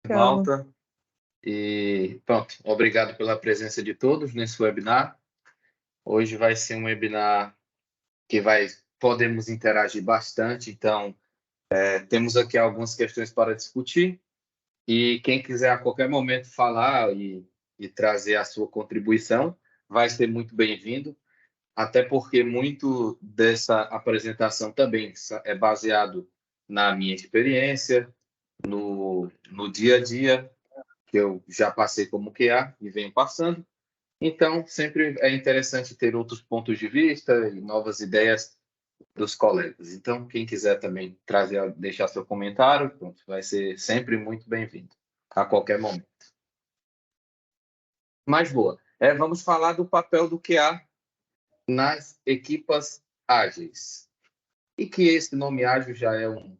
Calma. Volta. E pronto, obrigado pela presença de todos nesse webinar. Hoje vai ser um webinar que podemos interagir bastante, então temos aqui algumas questões para discutir e quem quiser a qualquer momento falar e trazer a sua contribuição vai ser muito bem-vindo, até porque muito dessa apresentação também é baseado na minha experiência, no dia a dia, que eu já passei como QA e venho passando. Então, sempre é interessante ter outros pontos de vista e novas ideias dos colegas. Então, quem quiser também deixar seu comentário, pronto, vai ser sempre muito bem-vindo, a qualquer momento. Mas, boa, vamos falar do papel do QA nas equipas ágeis. E que esse nome ágil já é um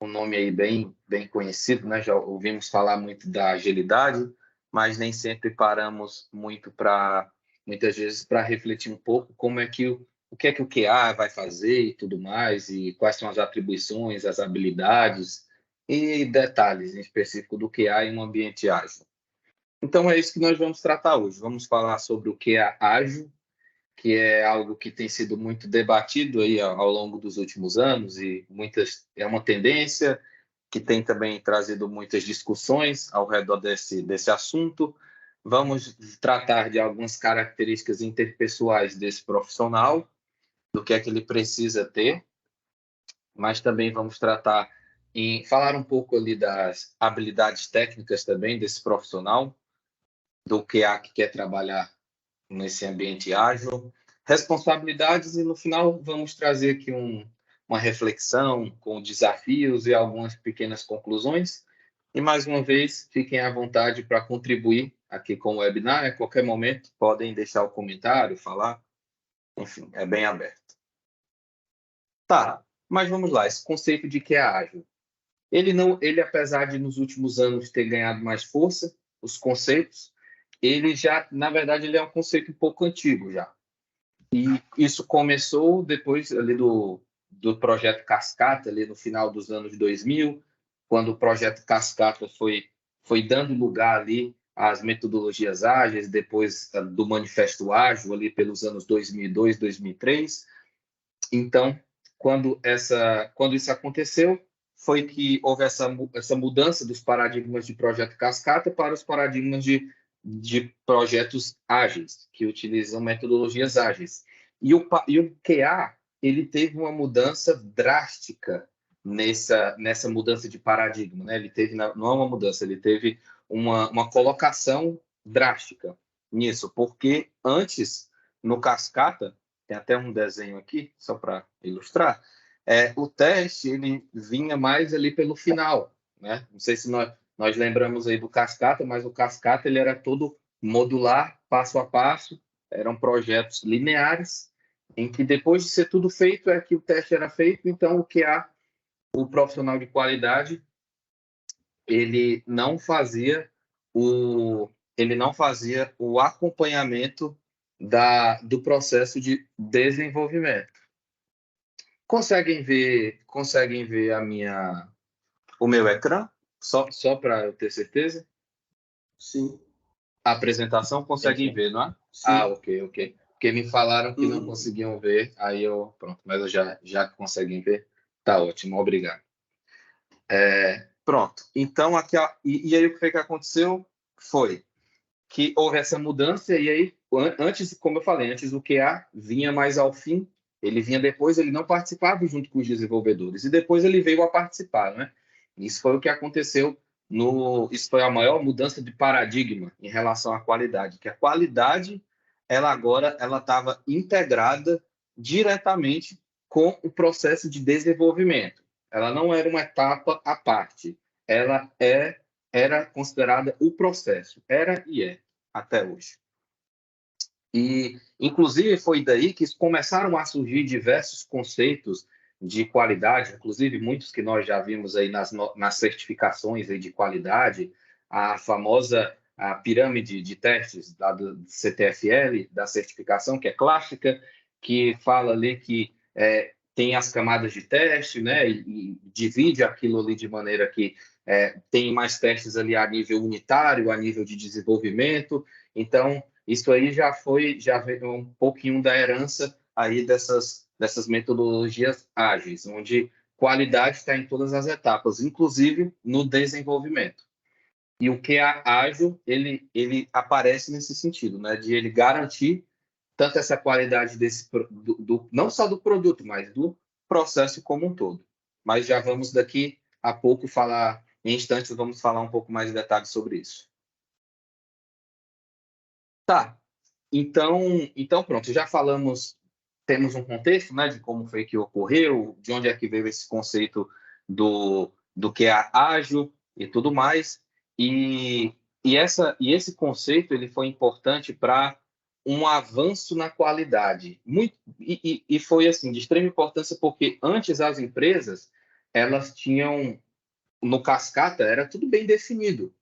nome aí bem conhecido, né? Já ouvimos falar muito da agilidade, mas nem sempre paramos muitas vezes para refletir um pouco como é que o que é que o QA vai fazer e tudo mais, e quais são as atribuições, as habilidades e detalhes em específico do QA em um ambiente ágil. Então é isso que nós vamos tratar hoje. Vamos falar sobre o QA ágil, que é algo que tem sido muito debatido aí ao longo dos últimos anos e é uma tendência que tem também trazido muitas discussões ao redor desse assunto. Vamos tratar de algumas características interpessoais desse profissional, do que é que ele precisa ter, mas também vamos tratar falar um pouco ali das habilidades técnicas também desse profissional, do QA que quer trabalhar nesse ambiente ágil, responsabilidades e no final vamos trazer aqui uma reflexão com desafios e algumas pequenas conclusões. E mais uma vez, fiquem à vontade para contribuir aqui com o webinar. A qualquer momento podem deixar o comentário, falar, enfim, é bem aberto. Tá, mas vamos lá, esse conceito de que é ágil. Ele apesar de nos últimos anos ter ganhado mais força, os conceitos, ele já, na verdade, ele é um conceito um pouco antigo já. E isso começou depois ali do projeto Cascata, ali no final dos anos 2000, quando o projeto Cascata foi dando lugar ali às metodologias ágeis, depois do Manifesto Ágil, ali pelos anos 2002, 2003. Então, quando isso aconteceu, foi que houve essa mudança dos paradigmas de projeto Cascata para os paradigmas de projetos ágeis, que utilizam metodologias ágeis. E o QA, ele teve uma mudança drástica nessa mudança de paradigma, né? Ele teve, não é uma mudança, ele teve uma colocação drástica nisso, porque antes, no Cascata, tem até um desenho aqui, só para ilustrar, o teste ele vinha mais ali pelo final, né? Não sei se nós lembramos aí do Cascata, mas o Cascata ele era todo modular, passo a passo, eram projetos lineares, em que depois de ser tudo feito, que o teste era feito, então o profissional de qualidade, ele não fazia o acompanhamento do processo de desenvolvimento. Conseguem ver o meu ecrã? Só para eu ter certeza? Sim. A apresentação conseguem ver, não é? Sim. Ok. Porque me falaram que não conseguiam ver, aí pronto, mas eu já conseguem ver, tá ótimo, obrigado. Pronto, então aqui, e aí o que foi que aconteceu? Foi que houve essa mudança, e aí, antes, como eu falei, antes o QA vinha mais ao fim, ele vinha depois, ele não participava junto com os desenvolvedores, e depois ele veio a participar, né? Isso foi o que aconteceu, isso foi a maior mudança de paradigma em relação à qualidade, que a qualidade, ela agora, ela estava integrada diretamente com o processo de desenvolvimento. Ela não era uma etapa à parte, ela era considerada o processo, era e é, até hoje. E, inclusive, foi daí que começaram a surgir diversos conceitos de qualidade, inclusive muitos que nós já vimos aí nas certificações aí de qualidade, a famosa pirâmide de testes do CTFL, da certificação, que é clássica, que fala ali que tem as camadas de teste, né? E divide aquilo ali de maneira que tem mais testes ali a nível unitário, a nível de desenvolvimento. Então, isso aí já veio um pouquinho da herança aí dessas metodologias ágeis, onde qualidade está em todas as etapas, inclusive no desenvolvimento. E o QA ágil, ele aparece nesse sentido, né? De ele garantir tanto essa qualidade não só do produto, mas do processo como um todo. Mas já vamos daqui a pouco falar, em instantes, vamos falar um pouco mais de detalhes sobre isso. Tá, então pronto, já falamos, temos um contexto, né, de como foi que ocorreu, de onde é que veio esse conceito do que é ágil e tudo mais, e esse conceito ele foi importante para um avanço na qualidade, e foi assim de extrema importância porque antes as empresas elas tinham no cascata era tudo bem definido,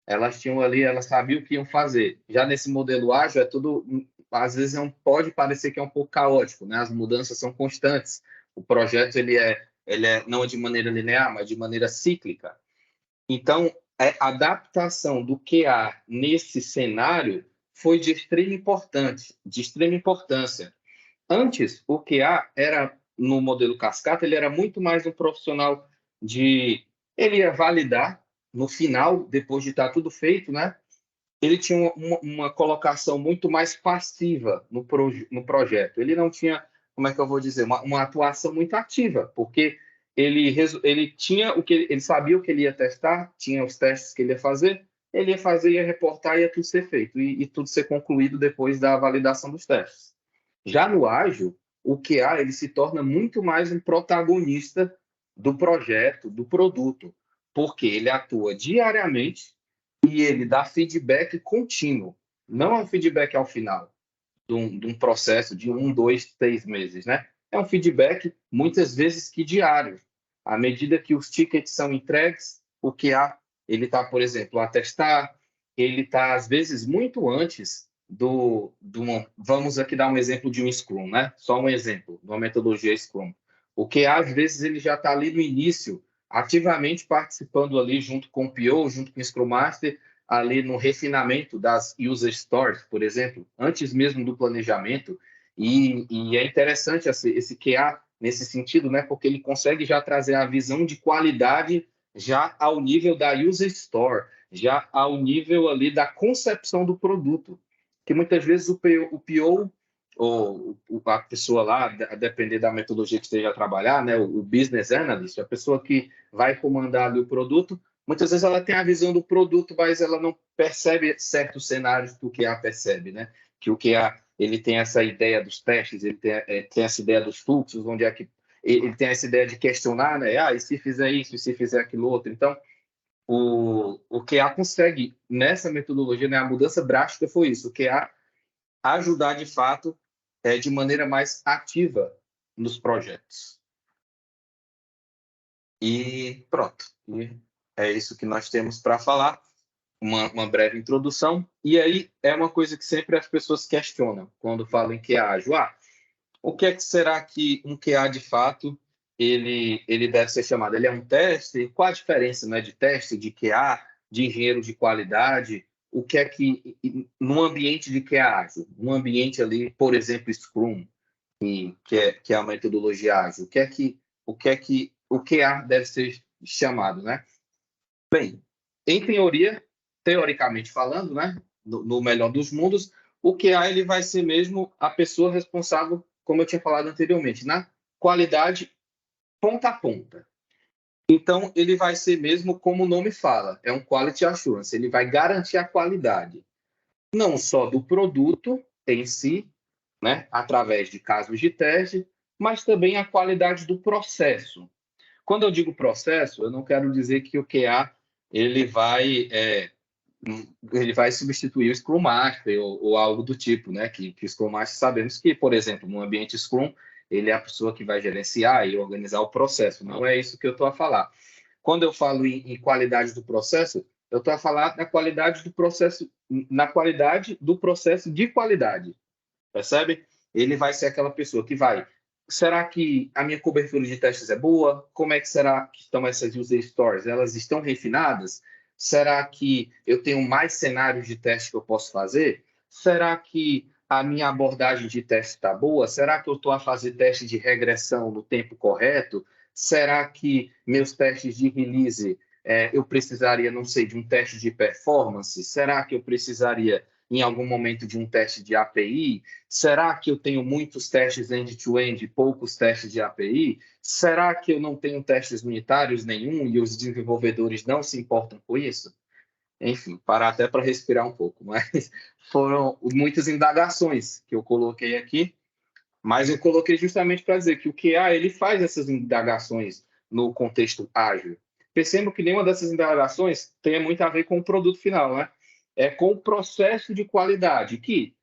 elas tinham ali, elas sabiam o que iam fazer. Já nesse modelo ágil, é tudo, às vezes pode parecer que é um pouco caótico, né? As mudanças são constantes. O projeto ele é não de maneira linear, mas de maneira cíclica. Então, a adaptação do QA nesse cenário foi de extrema importância. Antes, o QA era no modelo cascata, ele era muito mais um profissional de ele ia validar no final, depois de estar tudo feito, né? Ele tinha uma colocação muito mais passiva no projeto. Ele não tinha, como é que eu vou dizer, uma atuação muito ativa, porque ele tinha ele sabia o que ele ia testar, tinha os testes que ele ia fazer, ia reportar, ia tudo ser feito e tudo ser concluído depois da validação dos testes. Já no ágil, o QA ele se torna muito mais um protagonista do projeto, do produto, porque ele atua diariamente e ele dá feedback contínuo. Não é um feedback ao final de um processo de 1, 2, 3 meses, né? É um feedback, muitas vezes, que diário. À medida que os tickets são entregues, o QA, ele está, por exemplo, a testar, ele está, às vezes, muito antes vamos aqui dar um exemplo de um Scrum, né? Só um exemplo, de uma metodologia Scrum. O QA, às vezes, ele já está ali no início, ativamente participando ali junto com o PO, junto com o Scrum Master, ali no refinamento das user stories, por exemplo, antes mesmo do planejamento. E é interessante esse QA nesse sentido, né? Porque ele consegue já trazer a visão de qualidade já ao nível da user store, já ao nível ali da concepção do produto. Que muitas vezes o PO ou a pessoa lá, a depender da metodologia que esteja a trabalhar, né, o business analyst, a pessoa que vai comandar ali o produto, muitas vezes ela tem a visão do produto, mas ela não percebe certos cenários que o QA percebe, né? Que o QA ele tem essa ideia dos testes, ele tem essa ideia dos fluxos, onde é que ele tem essa ideia de questionar, né? E se fizer isso, e se fizer aquilo outro. Então, o QA consegue, nessa metodologia, né, a mudança drástica foi isso, o QA ajudar de fato de maneira mais ativa nos projetos. E pronto. E é isso que nós temos para falar. Uma breve introdução. E aí é uma coisa que sempre as pessoas questionam quando falam em QA ágil. O que é que será que um QA de fato ele deve ser chamado? Ele é um teste? Qual a diferença, né, de teste, de QA, de engenheiro de qualidade? O que é que, num ambiente de QA ágil, um ambiente ali, por exemplo, Scrum, que é a metodologia ágil, o QA deve ser chamado, né? Bem, em teoria, teoricamente falando, né, no melhor dos mundos, o QA ele vai ser mesmo a pessoa responsável, como eu tinha falado anteriormente, na qualidade ponta a ponta. Então, ele vai ser mesmo como o nome fala, é um Quality Assurance, ele vai garantir a qualidade, não só do produto em si, né, através de casos de teste, mas também a qualidade do processo. Quando eu digo processo, eu não quero dizer que o QA ele vai substituir o Scrum Master ou algo do tipo, né? Que o Scrum Master sabemos que, por exemplo, no ambiente Scrum, ele é a pessoa que vai gerenciar e organizar o processo. Não é isso que eu estou a falar. Quando eu falo em qualidade do processo, eu estou a falar na qualidade do processo, na qualidade do processo de qualidade, percebe? Ele vai ser aquela pessoa que vai será que a minha cobertura de testes é boa? Como é que será que estão essas user stories? Elas estão refinadas? Será que eu tenho mais cenários de teste que eu posso fazer? Será que a minha abordagem de teste está boa? Será que eu estou a fazer teste de regressão no tempo correto? Será que meus testes de release, eu precisaria, não sei, de um teste de performance? Será que eu precisaria, em algum momento, de um teste de API? Será que eu tenho muitos testes end-to-end e poucos testes de API? Será que eu não tenho testes unitários nenhum e os desenvolvedores não se importam com isso? Enfim, parar até para respirar um pouco, mas foram muitas indagações que eu coloquei aqui, mas eu coloquei justamente para dizer que o QA ele faz essas indagações no contexto ágil. Percebo que nenhuma dessas indagações tem muito a ver com o produto final, né? É com o processo de qualidade, que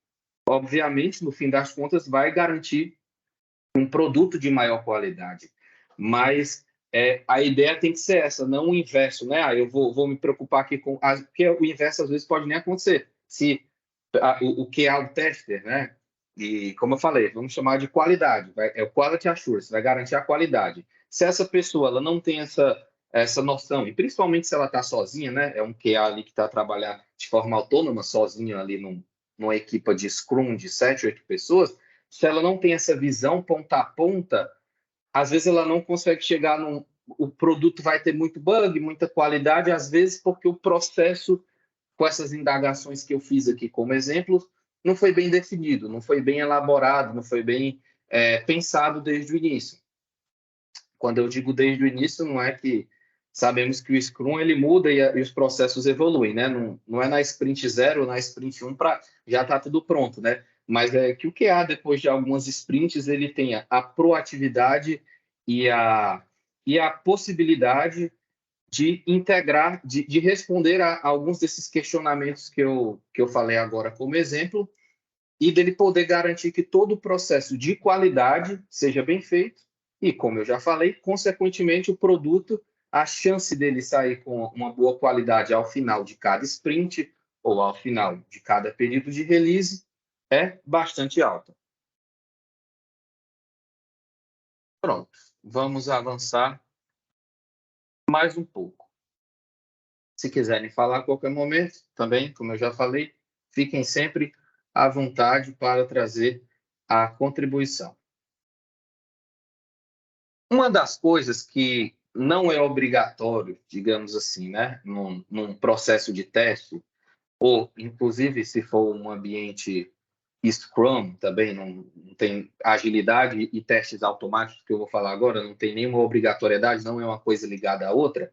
obviamente, no fim das contas, vai garantir um produto de maior qualidade. Mas a ideia tem que ser essa, não o inverso, né? Eu vou me preocupar aqui com... Porque o inverso, às vezes, pode nem acontecer. Se o que é o tester, né? E, como eu falei, vamos chamar de qualidade. É o quality assurance, vai garantir a qualidade. Se essa pessoa ela não tem essa noção, e principalmente se ela está sozinha, né? É um QA ali que está a trabalhar de forma autônoma, sozinha ali numa equipa de Scrum de 7, 8 pessoas, se ela não tem essa visão ponta a ponta, às vezes ela não consegue chegar num... O produto vai ter muito bug, muita qualidade, às vezes porque o processo, com essas indagações que eu fiz aqui como exemplo, não foi bem definido, não foi bem elaborado, não foi bem pensado desde o início. Quando eu digo desde o início, não é que sabemos que o Scrum ele muda e os processos evoluem, né? Não é na sprint 0 ou na sprint 1 para já está tudo pronto, né? Mas é que o QA, depois de algumas sprints, ele tenha a proatividade e a possibilidade de integrar, de responder a alguns desses questionamentos que eu falei agora como exemplo, e dele poder garantir que todo o processo de qualidade seja bem feito e, como eu já falei, consequentemente, o produto, a chance dele sair com uma boa qualidade ao final de cada sprint ou ao final de cada período de release é bastante alta. Pronto, vamos avançar mais um pouco. Se quiserem falar a qualquer momento, também, como eu já falei, fiquem sempre à vontade para trazer a contribuição. Uma das coisas que não é obrigatório, digamos assim, né, num processo de teste, ou inclusive se for um ambiente Scrum também, não tem agilidade e testes automáticos, que eu vou falar agora, não tem nenhuma obrigatoriedade, não é uma coisa ligada à outra,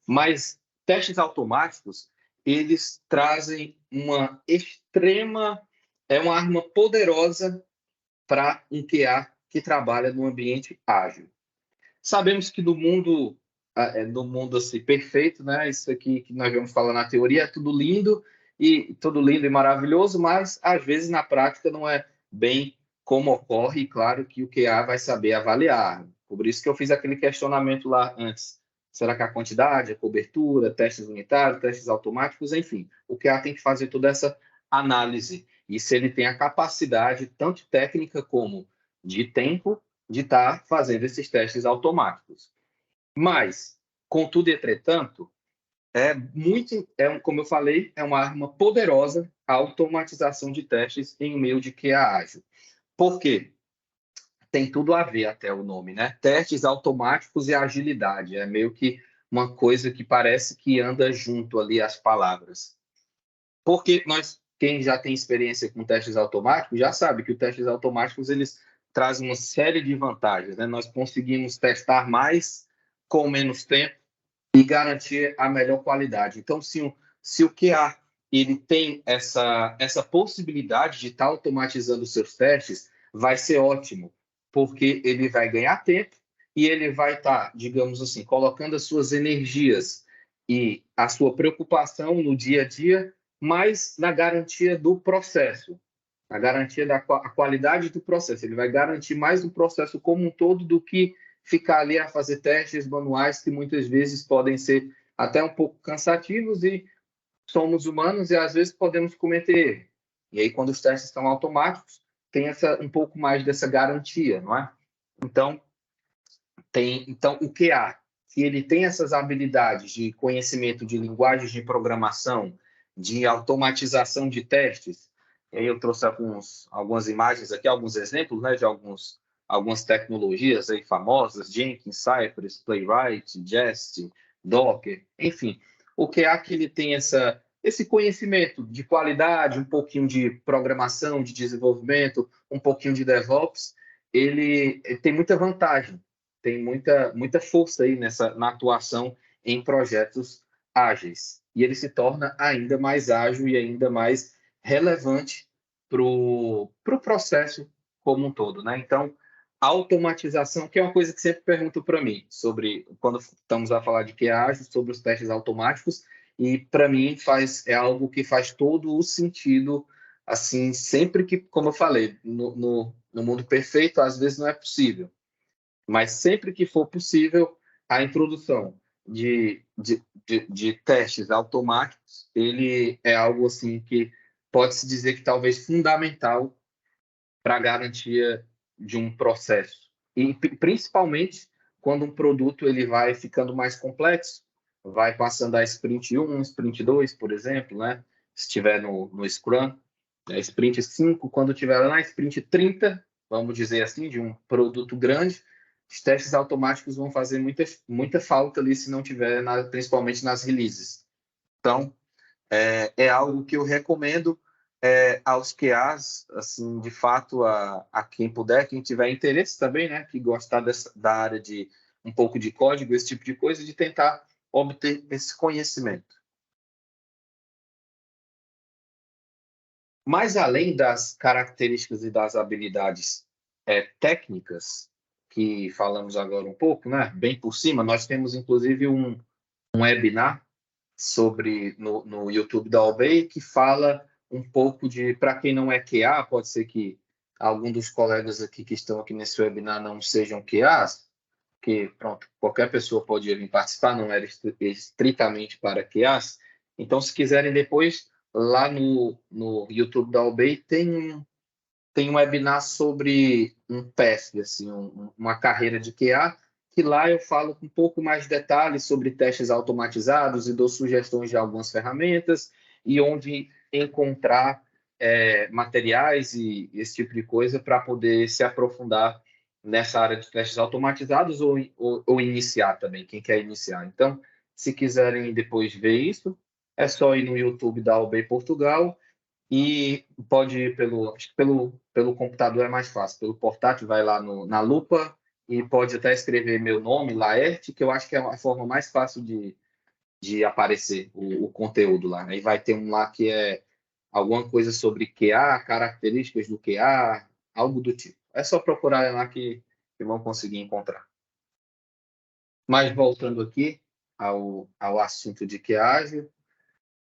mas testes automáticos, eles trazem uma extrema, uma arma poderosa para um QA que trabalha no ambiente ágil. Sabemos que no mundo assim, perfeito, né? Isso aqui que nós vamos falar na teoria é tudo lindo e maravilhoso, mas às vezes na prática não é bem como ocorre, e claro que o QA vai saber avaliar. Por isso que eu fiz aquele questionamento lá antes. Será que a quantidade, a cobertura, testes unitários, testes automáticos, enfim, o QA tem que fazer toda essa análise. E se ele tem a capacidade, tanto técnica como de tempo, de estar fazendo esses testes automáticos. Mas, contudo e entretanto, como eu falei, é uma arma poderosa a automatização de testes em meio de QA ágil. Por quê? Tem tudo a ver até o nome, né? Testes automáticos e agilidade. É meio que uma coisa que parece que anda junto ali as palavras. Porque quem já tem experiência com testes automáticos, já sabe que os testes automáticos, eles trazem uma série de vantagens, né? Nós conseguimos testar mais com menos tempo e garantir a melhor qualidade. Então, se o QA ele tem essa possibilidade de estar automatizando os seus testes, vai ser ótimo, porque ele vai ganhar tempo e ele vai estar, digamos assim, colocando as suas energias e a sua preocupação no dia a dia, mas na garantia do processo, na garantia da qualidade do processo. Ele vai garantir mais o processo como um todo do que ficar ali a fazer testes manuais que muitas vezes podem ser até um pouco cansativos e somos humanos e às vezes podemos cometer erro. E aí, quando os testes estão automáticos, tem um pouco mais dessa garantia, não é? Então, o QA, que ele tem essas habilidades de conhecimento de linguagens de programação, de automatização de testes. E aí eu trouxe algumas imagens aqui, alguns exemplos, né, de algumas tecnologias aí famosas, Jenkins, Cypress, Playwright, Jest, Docker, enfim. O QA que ele tem esse conhecimento de qualidade, um pouquinho de programação, de desenvolvimento, um pouquinho de DevOps, ele tem muita vantagem, tem muita força aí na atuação em projetos ágeis. E ele se torna ainda mais ágil e ainda mais relevante para o processo como um todo, né? Então, a automatização, que é uma coisa que sempre perguntam para mim, sobre quando estamos a falar de que é ágil, sobre os testes automáticos, e para mim é algo que faz todo o sentido, assim, sempre que, como eu falei, no mundo perfeito, às vezes não é possível, mas sempre que for possível, a introdução de testes automáticos, ele é algo assim que pode-se dizer que talvez fundamental para a garantia de um processo. E principalmente quando um produto ele vai ficando mais complexo, vai passando a sprint 1, sprint 2, por exemplo, né? Se estiver no Scrum, sprint 5, quando estiver na sprint 30, vamos dizer assim, de um produto grande, os testes automáticos vão fazer muita falta ali se não tiver, principalmente nas releases. Então, é algo que eu recomendo aos QAs, assim, de fato, a quem puder, quem tiver interesse também, né, que gostar da área de um pouco de código, esse tipo de coisa, de tentar obter esse conhecimento. Mas além das características e das habilidades técnicas, que falamos agora um pouco, né, bem por cima, nós temos inclusive um webinar no YouTube da Albay, que fala um pouco de, para quem não é QA, pode ser que algum dos colegas aqui que estão aqui nesse webinar não sejam QAs, que, pronto, qualquer pessoa pode vir participar, não era estritamente para QAs. Então, se quiserem depois, lá no YouTube da Albay tem um webinar sobre um path, assim, uma carreira de QA, que lá eu falo com um pouco mais de detalhes sobre testes automatizados e dou sugestões de algumas ferramentas e onde encontrar materiais e esse tipo de coisa para poder se aprofundar nessa área de testes automatizados ou iniciar também, quem quer iniciar. Então, se quiserem depois ver isso, é só ir no YouTube da UB Portugal e pode ir acho que pelo computador é mais fácil, pelo portátil vai lá na lupa e pode até escrever meu nome, Laerte, que eu acho que é a forma mais fácil de aparecer o conteúdo lá. Aí vai ter um lá que é alguma coisa sobre QA, características do QA, algo do tipo. É só procurar lá que vão conseguir encontrar. Mas voltando aqui ao assunto de QA,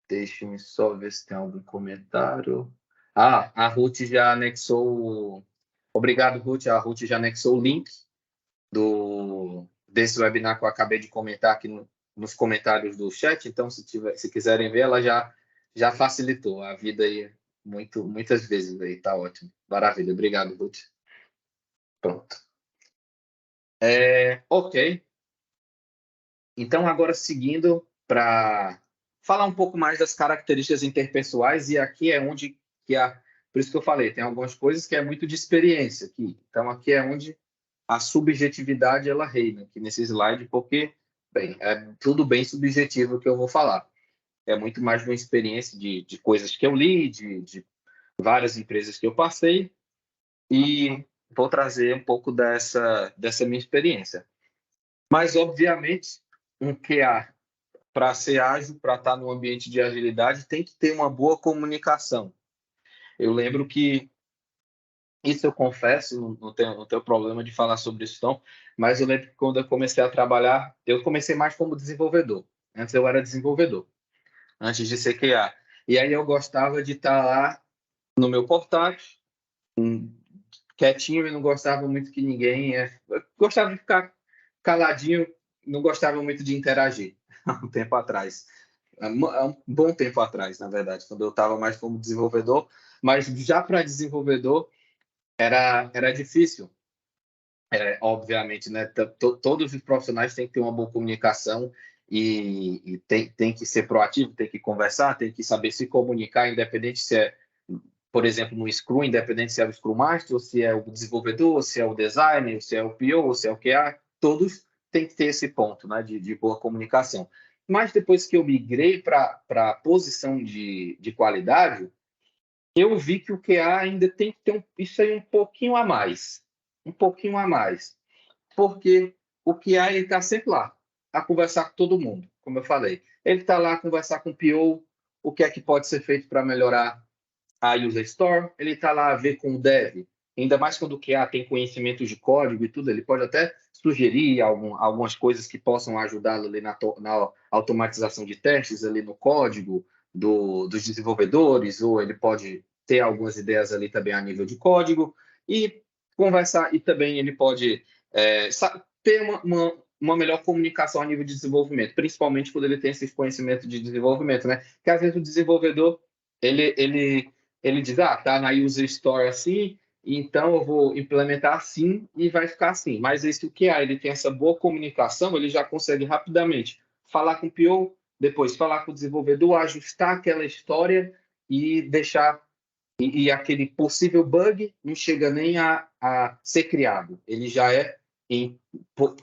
deixe-me só ver se tem algum comentário. A Ruth já anexou. Obrigado, Ruth. A Ruth já anexou o link desse webinar que eu acabei de comentar aqui nos comentários do chat. Então, se quiserem ver, ela já facilitou a vida aí muitas vezes aí. Tá ótimo. Maravilha. Obrigado, Ruth. Pronto. Ok. Então, agora seguindo para falar um pouco mais das características interpessoais, e aqui é onde por isso que eu falei, tem algumas coisas que é muito de experiência aqui. Então, aqui é onde a subjetividade ela reina, aqui nesse slide, porque, bem, é tudo bem subjetivo que eu vou falar. É muito mais de uma experiência de coisas que eu li, de várias empresas que eu passei, e vou trazer um pouco dessa minha experiência. Mas, obviamente, um QA para ser ágil, para estar no ambiente de agilidade, tem que ter uma boa comunicação. Eu lembro que, isso eu confesso, não tenho problema de falar sobre isso, não, mas eu lembro que quando eu comecei a trabalhar, eu comecei mais como desenvolvedor. Antes eu era desenvolvedor, antes de ser QA. E aí eu gostava de estar lá no meu portátil, quietinho, e não gostava muito que ninguém... Eu gostava de ficar caladinho, não gostava muito de interagir, há um tempo atrás. Há um bom tempo atrás, na verdade, quando eu estava mais como desenvolvedor, mas já para desenvolvedor era difícil, obviamente, né, todos os profissionais têm que ter uma boa comunicação e tem que ser proativo, tem que conversar, tem que saber se comunicar, independente se é, por exemplo, no Scrum, independente se é o Scrum Master, ou se é o desenvolvedor, ou se é o designer, ou se é o PO, ou se é o QA, todos têm que ter esse ponto, né, de boa comunicação. Mas depois que eu migrei para a posição de qualidade, eu vi que o QA ainda tem que ter isso aí um pouquinho a mais, porque o QA está sempre lá, a conversar com todo mundo, como eu falei. Ele está lá a conversar com o PO, o que é que pode ser feito para melhorar a user store, ele está lá a ver com o dev, ainda mais quando o QA tem conhecimento de código e tudo, ele pode até sugerir algumas coisas que possam ajudá-lo ali na automatização de testes ali no código dos desenvolvedores, ou ele pode ter algumas ideias ali também a nível de código e conversar, e também ele pode ter uma melhor comunicação a nível de desenvolvimento, principalmente quando ele tem esse conhecimento de desenvolvimento, né? Que às vezes o desenvolvedor ele diz, tá na user store assim, então eu vou implementar assim e vai ficar assim. Mas esse o QA, ele tem essa boa comunicação, ele já consegue rapidamente falar com o PO, depois falar com o desenvolvedor, ajustar aquela história e deixar e aquele possível bug não chega nem a ser criado. Ele já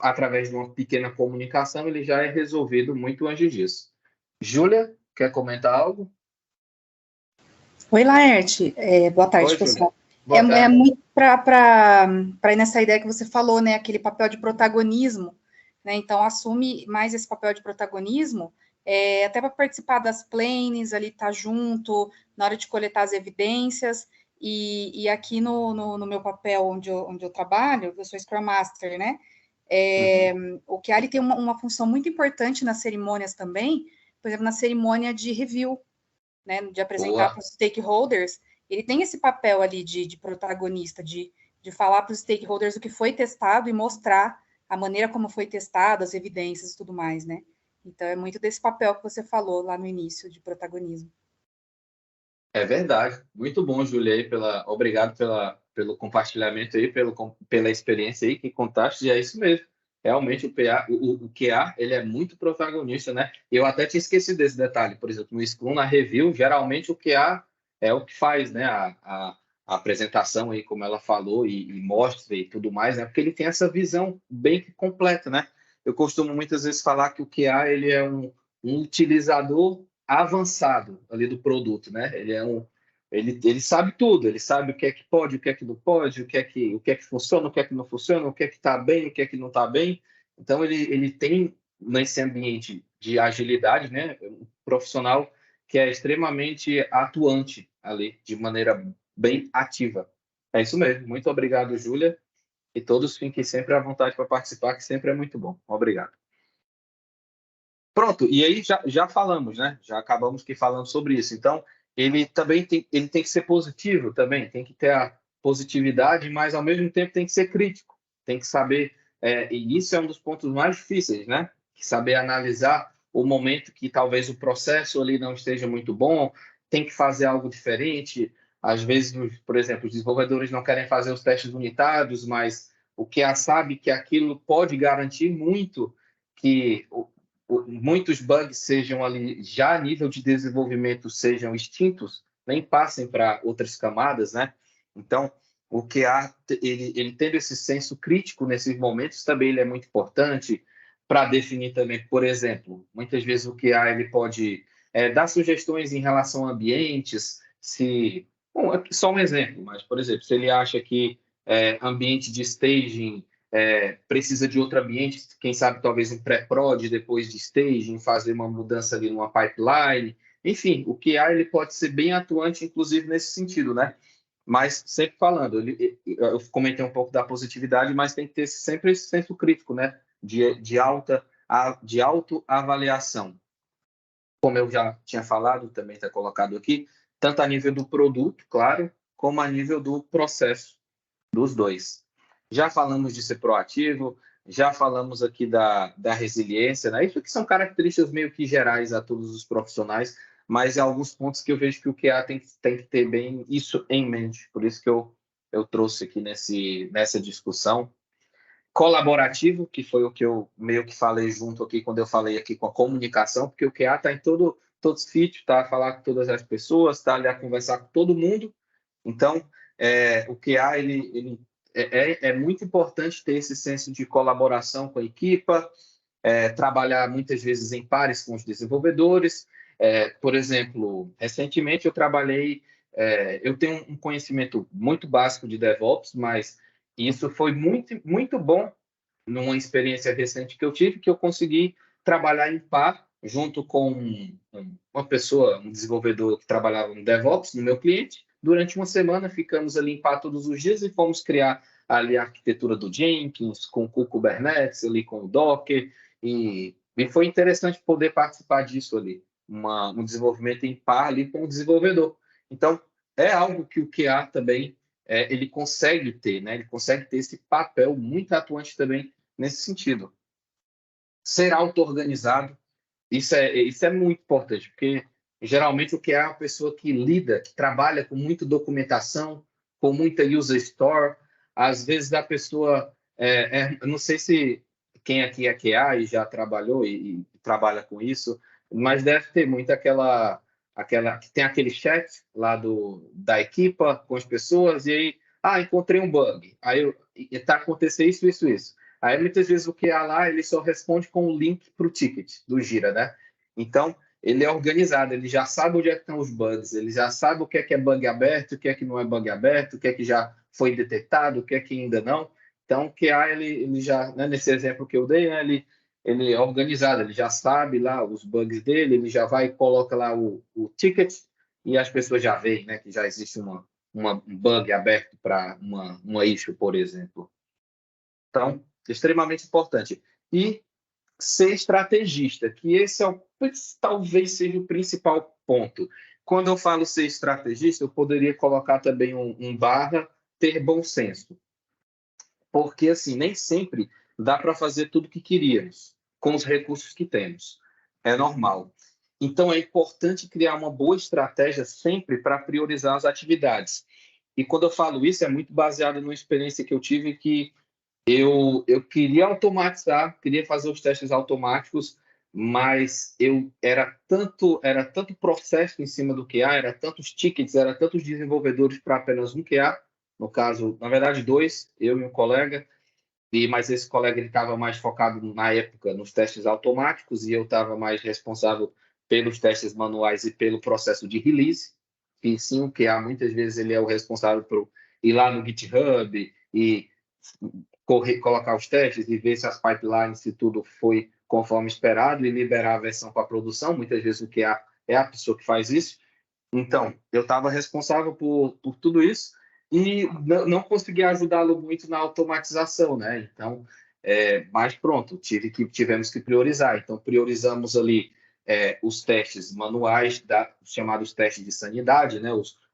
através de uma pequena comunicação, ele já é resolvido muito antes disso. Júlia, quer comentar algo? Oi, Laerte. Boa tarde, Oi, pessoal. Boa tarde. É muito para ir nessa ideia que você falou, né? Aquele papel de protagonismo, né? Então, assume mais esse papel de protagonismo, até para participar das planes, ali estar junto, na hora de coletar as evidências. E aqui no meu papel onde eu trabalho, eu sou Scrum Master, né? O QA tem uma função muito importante nas cerimônias também, por exemplo, na cerimônia de review, né, de apresentar para os stakeholders, ele tem esse papel ali de protagonista, de falar para os stakeholders o que foi testado e mostrar a maneira como foi testado, as evidências e tudo mais, né? Então, é muito desse papel que você falou lá no início, de protagonismo. É verdade. Muito bom, Júlia, aí, obrigado pelo compartilhamento aí, pela experiência aí que contaste, e é isso mesmo. Realmente o QA, ele é muito protagonista, né? Eu até tinha esquecido desse detalhe, por exemplo, no Scrum, na review, geralmente o QA é o que faz, né, a apresentação aí, como ela falou, e mostra e tudo mais, né? Porque ele tem essa visão bem completa, né? Eu costumo muitas vezes falar que o QA, ele é um utilizador avançado ali do produto, né? Ele sabe tudo, ele sabe o que é que pode, o que é que não pode, o que é que funciona, o que é que não funciona, o que é que está bem, o que é que não está bem. Então ele tem nesse ambiente de agilidade, né, um profissional que é extremamente atuante ali, de maneira bem ativa. É isso mesmo. Muito obrigado, Júlia, e todos fiquem sempre à vontade para participar, que sempre é muito bom. Obrigado. Pronto, e aí já falamos, né? Já acabamos que falando sobre isso. Então, ele também ele tem que ser positivo também, tem que ter a positividade, mas ao mesmo tempo tem que ser crítico, tem que saber, e isso é um dos pontos mais difíceis, né? Saber analisar o momento que talvez o processo ali não esteja muito bom, tem que fazer algo diferente. Às vezes, por exemplo, os desenvolvedores não querem fazer os testes unitários, mas o QA sabe que aquilo pode garantir muito que muitos bugs sejam ali, já a nível de desenvolvimento, sejam extintos, nem passem para outras camadas, né? Então, o QA, ele tendo esse senso crítico nesses momentos, também ele é muito importante para definir também, por exemplo, muitas vezes o QA ele pode dar sugestões em relação a ambientes, só um exemplo, mas, por exemplo, se ele acha que ambiente de staging precisa de outro ambiente, quem sabe talvez um pré-prod depois de staging, fazer uma mudança ali numa pipeline. Enfim, o QA ele pode ser bem atuante, inclusive, nesse sentido, né? Mas sempre falando, eu comentei um pouco da positividade, mas tem que ter sempre esse senso crítico, né? De autoavaliação. Como eu já tinha falado, também está colocado aqui, tanto a nível do produto, claro, como a nível do processo, dos dois. Já falamos de ser proativo, já falamos aqui da resiliência, né? Isso que são características meio que gerais a todos os profissionais, mas é alguns pontos que eu vejo que o QA tem que ter bem isso em mente. Por isso que eu trouxe aqui nessa discussão. colaborativo, que foi o que eu meio que falei junto aqui quando eu falei aqui com a comunicação, porque o QA está em todos os sítios, está a falar com todas as pessoas, está ali a conversar com todo mundo. Então, o QA ele é muito importante ter esse senso de colaboração com a equipa, trabalhar muitas vezes em pares com os desenvolvedores. Por exemplo, recentemente eu trabalhei, eu tenho um conhecimento muito básico de DevOps, mas isso foi muito, muito bom numa experiência recente que eu tive, que eu consegui trabalhar em par junto com uma pessoa, um desenvolvedor que trabalhava no DevOps, no meu cliente. Durante uma semana, ficamos ali em par todos os dias e fomos criar ali a arquitetura do Jenkins, com o Kubernetes, ali com o Docker, e foi interessante poder participar disso ali, um desenvolvimento em par ali com o desenvolvedor. Então, é algo que o QA também ele consegue ter, né? Ele consegue ter esse papel muito atuante também nesse sentido. Ser auto-organizado, isso é muito importante, porque geralmente o QA é uma pessoa que lida, que trabalha com muita documentação, com muita user store. Às vezes a pessoa, eu não sei se quem aqui é QA e já trabalhou e trabalha com isso, mas deve ter muito aquela que tem aquele chat lá da equipa com as pessoas, e aí, encontrei um bug, aí está acontecendo isso. Aí, muitas vezes, o QA lá, ele só responde com o link para o ticket do Gira, né? Então, ele é organizado, ele já sabe onde é que estão os bugs, ele já sabe o que é bug aberto, o que é que não é bug aberto, o que é que já foi detectado, o que é que ainda não. Então, o QA, ele já, né, nesse exemplo que eu dei, né, ele é organizado, ele já sabe lá os bugs dele, ele já vai e coloca lá o ticket e as pessoas já veem, né, que já existe um bug aberto para uma issue, por exemplo. Então, extremamente importante. E ser estrategista, que esse talvez seja o principal ponto. Quando eu falo ser estrategista, eu poderia colocar também um barra ter bom senso. Porque, assim, nem sempre dá para fazer tudo o que queríamos com os recursos que temos. É normal. Então, é importante criar uma boa estratégia sempre para priorizar as atividades. E quando eu falo isso, é muito baseado numa experiência que eu tive que eu queria automatizar, queria fazer os testes automáticos, mas era tanto processo em cima do QA, era tantos tickets, era tantos desenvolvedores para apenas um QA, no caso, na verdade, dois, eu e um colega, mas esse colega ele estava mais focado na época nos testes automáticos e eu estava mais responsável pelos testes manuais e pelo processo de release. E sim, o QA muitas vezes ele é o responsável por ir lá no GitHub e colocar os testes e ver se as pipelines, se tudo foi conforme esperado e liberar a versão para a produção. Muitas vezes o QA é a pessoa que faz isso. Então, eu estava responsável por tudo isso e não consegui ajudá-lo muito na automatização, né? Então, mas pronto, tivemos que priorizar. Então, priorizamos ali os testes manuais, chamados testes de sanidade, né?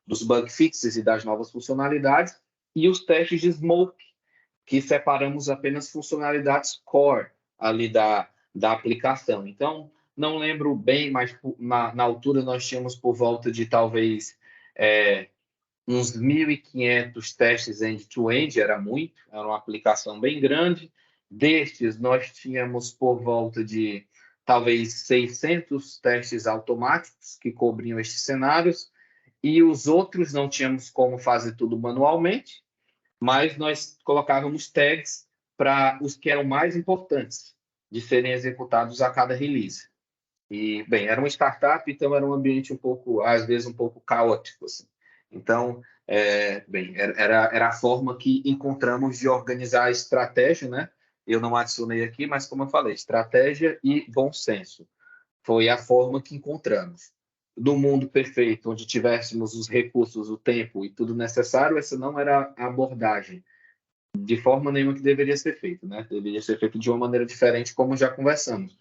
Dos bug fixes e das novas funcionalidades, e os testes de smoke, que separamos apenas funcionalidades core ali da aplicação. Então, não lembro bem, mas na altura nós tínhamos por volta de talvez uns 1.500 testes end-to-end, era uma aplicação bem grande. Destes, nós tínhamos por volta de talvez 600 testes automáticos que cobriam estes cenários, e os outros não tínhamos como fazer tudo manualmente, mas nós colocávamos tags para os que eram mais importantes de serem executados a cada release. E, bem, era uma startup, então era um ambiente um pouco, às vezes, um pouco caótico, assim. Então, bem, era a forma que encontramos de organizar a estratégia, né? Eu não adicionei aqui, mas como eu falei, estratégia e bom senso. Foi a forma que encontramos. No mundo perfeito, onde tivéssemos os recursos, o tempo e tudo necessário, essa não era a abordagem de forma nenhuma que deveria ser feito, né? Deveria ser feito de uma maneira diferente, como já conversamos.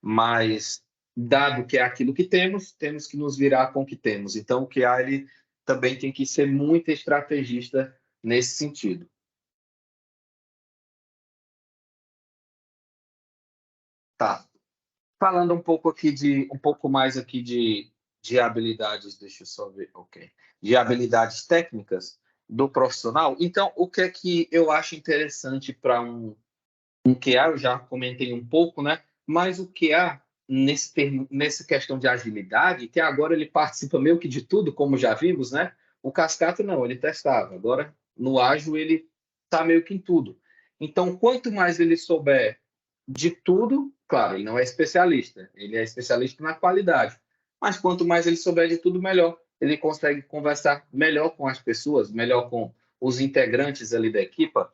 Mas, dado que é aquilo que temos que nos virar com o que temos. Então, o QA ele também tem que ser muito estrategista nesse sentido. Tá. Falando um pouco mais aqui de habilidades, deixa eu só ver, ok. De habilidades técnicas do profissional. Então, o que é que eu acho interessante para Um QA, eu já comentei um pouco, né? Mas o QA, nessa questão de agilidade, que agora ele participa meio que de tudo, como já vimos, né? O Cascata não, ele testava. Agora, no ágil, ele está meio que em tudo. Então, quanto mais ele souber de tudo, claro, ele não é especialista, ele é especialista na qualidade. Mas quanto mais ele souber de tudo, melhor. Ele consegue conversar melhor com as pessoas, melhor com os integrantes ali da equipa.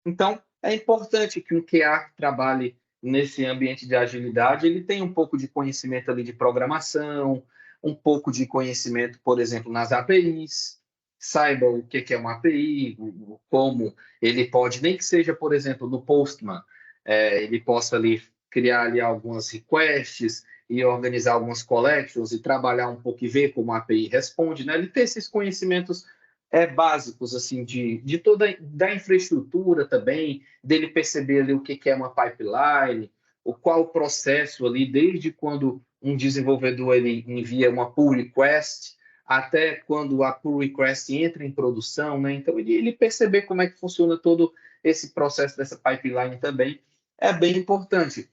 Então, é importante que um QA que trabalhe nesse ambiente de agilidade, ele tenha um pouco de conhecimento ali de programação, um pouco de conhecimento, por exemplo, nas APIs, saiba o que é uma API, como ele pode, nem que seja, por exemplo, no Postman, ele possa ali criar ali algumas requests e organizar algumas collections e trabalhar um pouco e ver como a API responde, né? Ele ter esses conhecimentos básicos assim de toda da infraestrutura também, dele perceber ali o que é uma pipeline, qual o processo ali, desde quando um desenvolvedor ele envia uma pull request até quando a pull request entra em produção, né? Então ele perceber como é que funciona todo esse processo dessa pipeline também é bem importante,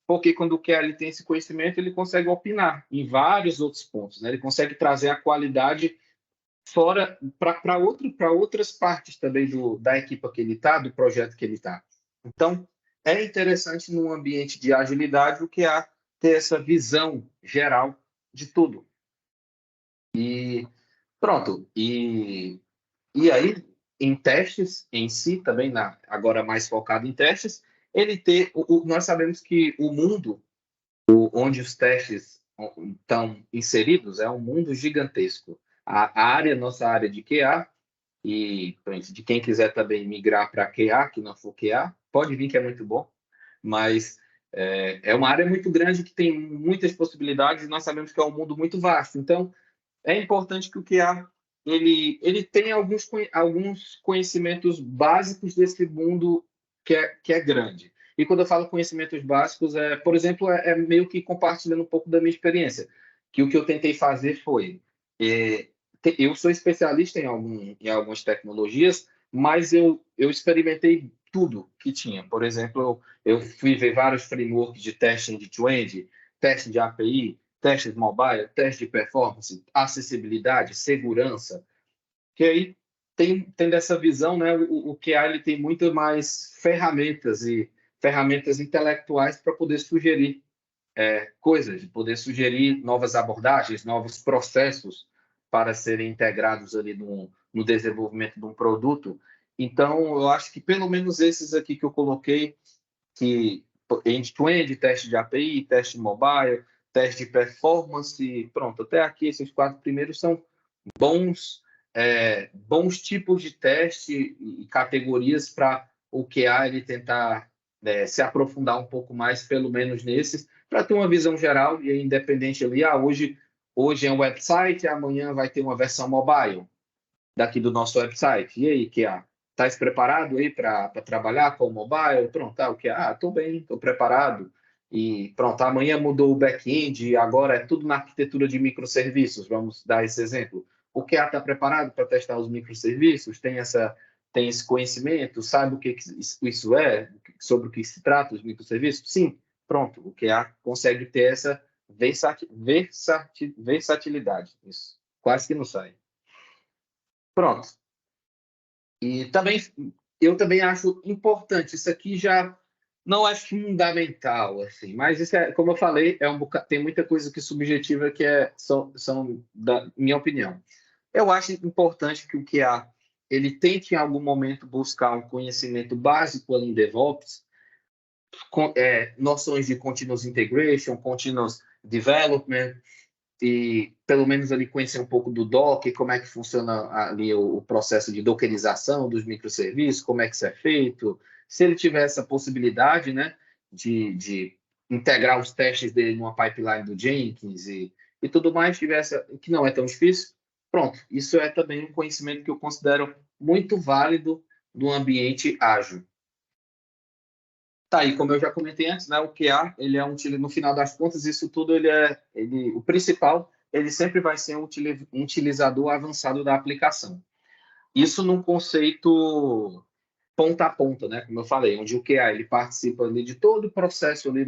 porque quando o QA tem esse conhecimento, ele consegue opinar em vários outros pontos, né? Ele consegue trazer a qualidade fora para outras partes também da equipa que ele está, do projeto que ele está. Então, é interessante num ambiente de agilidade o que há ter essa visão geral de tudo. E pronto. E aí, em testes em si, também agora mais focado em testes, ele ter. Nós sabemos que o mundo onde os testes estão inseridos é um mundo gigantesco. Nossa área de QA, e de quem quiser também migrar para QA, que não for QA, pode vir que é muito bom, mas é uma área muito grande que tem muitas possibilidades e nós sabemos que é um mundo muito vasto. Então, é importante que o QA ele tenha alguns conhecimentos básicos desse mundo que é grande. E quando eu falo conhecimentos básicos, por exemplo, meio que compartilhando um pouco da minha experiência, que o que eu tentei fazer foi eu sou especialista em algumas tecnologias, mas eu experimentei tudo que tinha. Por exemplo, eu fui ver vários frameworks de teste end-to-end, teste de API, teste de mobile, teste de performance, acessibilidade, segurança, que aí tem dessa visão, né? O QA ele tem muito mais ferramentas e ferramentas intelectuais para poder sugerir coisas, poder sugerir novas abordagens, novos processos para serem integrados ali no desenvolvimento de um produto. Então, eu acho que pelo menos esses aqui que eu coloquei, que end-to-end, teste de API, teste mobile, teste de performance, pronto, até aqui esses 4 primeiros são bons, bons tipos de teste e categorias para o QA ele tentar se aprofundar um pouco mais, pelo menos nesses, para ter uma visão geral e independente ali, hoje é um website, amanhã vai ter uma versão mobile daqui do nosso website. E aí, QA? Está preparado aí para trabalhar com o mobile? Pronto, o QA? Estou bem, estou preparado. E pronto, amanhã mudou o back-end, agora é tudo na arquitetura de microserviços, vamos dar esse exemplo. O QA está preparado para testar os microserviços? Tem esse conhecimento? Sabe o que isso é? Sobre o que se trata os microserviços? Sim, pronto, o QA consegue ter essa versatilidade. Isso quase que não sai. Pronto. E também eu também acho importante, isso aqui já não é fundamental, assim, mas isso como eu falei, tem muita coisa que subjetiva que são da minha opinião. Eu acho importante que o QA ele tente em algum momento buscar um conhecimento básico ali em DevOps, noções de continuous integration, continuous development, e pelo menos ali conhecer um pouco do Docker, como é que funciona ali o processo de dockerização dos microserviços, como é que isso é feito. Se ele tiver essa possibilidade, né, de integrar os testes dele numa pipeline do Jenkins e tudo mais, que não é tão difícil, pronto. Isso é também um conhecimento que eu considero muito válido no ambiente ágil. Tá, e como eu já comentei antes, né, o QA, ele é no final das contas, isso tudo o principal, ele sempre vai ser um utilizador avançado da aplicação. Isso num conceito ponta a ponta, né? Como eu falei, onde o QA ele participa ali de todo o processo ali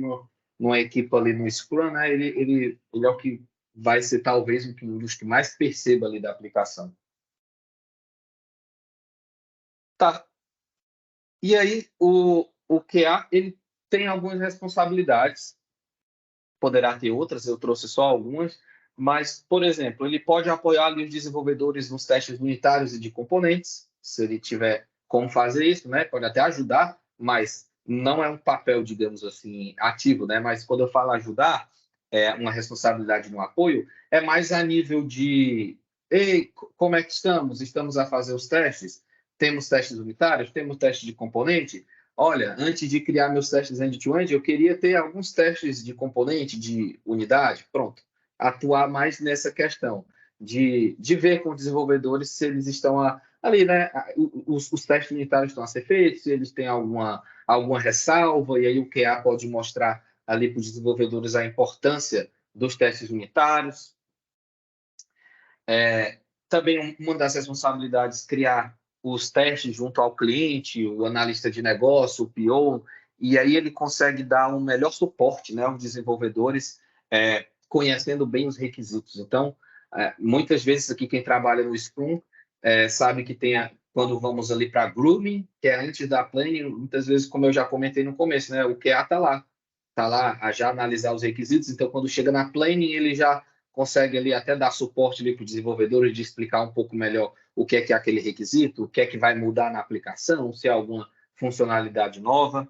numa equipe ali no Scrum, né? Ele é o que vai ser talvez um dos que mais perceba ali da aplicação. Tá. E aí o QA ele tem algumas responsabilidades, poderá ter outras, eu trouxe só algumas, mas, por exemplo, ele pode apoiar ali os desenvolvedores nos testes unitários e de componentes, se ele tiver como fazer isso, né? Pode até ajudar, mas não é um papel, digamos assim, ativo, né? Mas quando eu falo ajudar, é uma responsabilidade no apoio, é mais a nível de, ei, como é que estamos? Estamos a fazer os testes? Temos testes unitários? Temos testes de componente? Olha, antes de criar meus testes end-to-end, eu queria ter alguns testes de componente, de unidade, pronto. Atuar mais nessa questão de ver com os desenvolvedores se eles estão ali, né? Os testes unitários estão a ser feitos, se eles têm alguma ressalva, e aí o QA pode mostrar ali para os desenvolvedores a importância dos testes unitários. Também uma das responsabilidades criar os testes junto ao cliente, o analista de negócio, o PO, e aí ele consegue dar um melhor suporte, né, aos desenvolvedores, conhecendo bem os requisitos. Então, muitas vezes aqui quem trabalha no Scrum sabe que quando vamos ali para grooming, que é antes da planning, muitas vezes, como eu já comentei no começo, né, o QA está lá a já analisar os requisitos, então quando chega na planning, ele já consegue ali até dar suporte para os desenvolvedores de explicar um pouco melhor o que é aquele requisito, o que é que vai mudar na aplicação, se há alguma funcionalidade nova.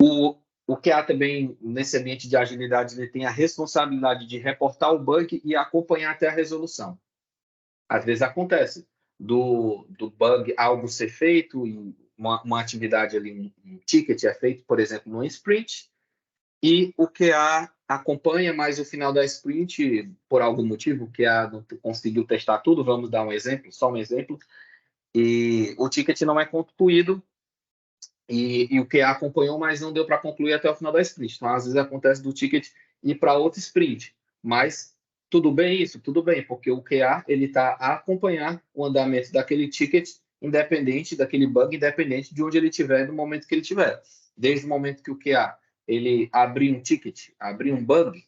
O QA também, nesse ambiente de agilidade, ele tem a responsabilidade de reportar o bug e acompanhar até a resolução. Às vezes acontece do bug algo ser feito, e uma atividade ali, um ticket é feito, por exemplo, no sprint, e o QA acompanha mais o final da sprint, por algum motivo, o QA não conseguiu testar tudo, vamos dar um exemplo, só um exemplo, e o ticket não é concluído, e o QA acompanhou, mas não deu para concluir até o final da sprint. Então, às vezes acontece do ticket ir para outro sprint, mas tudo bem isso? Tudo bem, porque o QA está a acompanhar o andamento daquele ticket, independente daquele bug, independente de onde ele estiver, no momento que ele estiver. Desde o momento que o QA ele abrir um ticket, abrir um bug,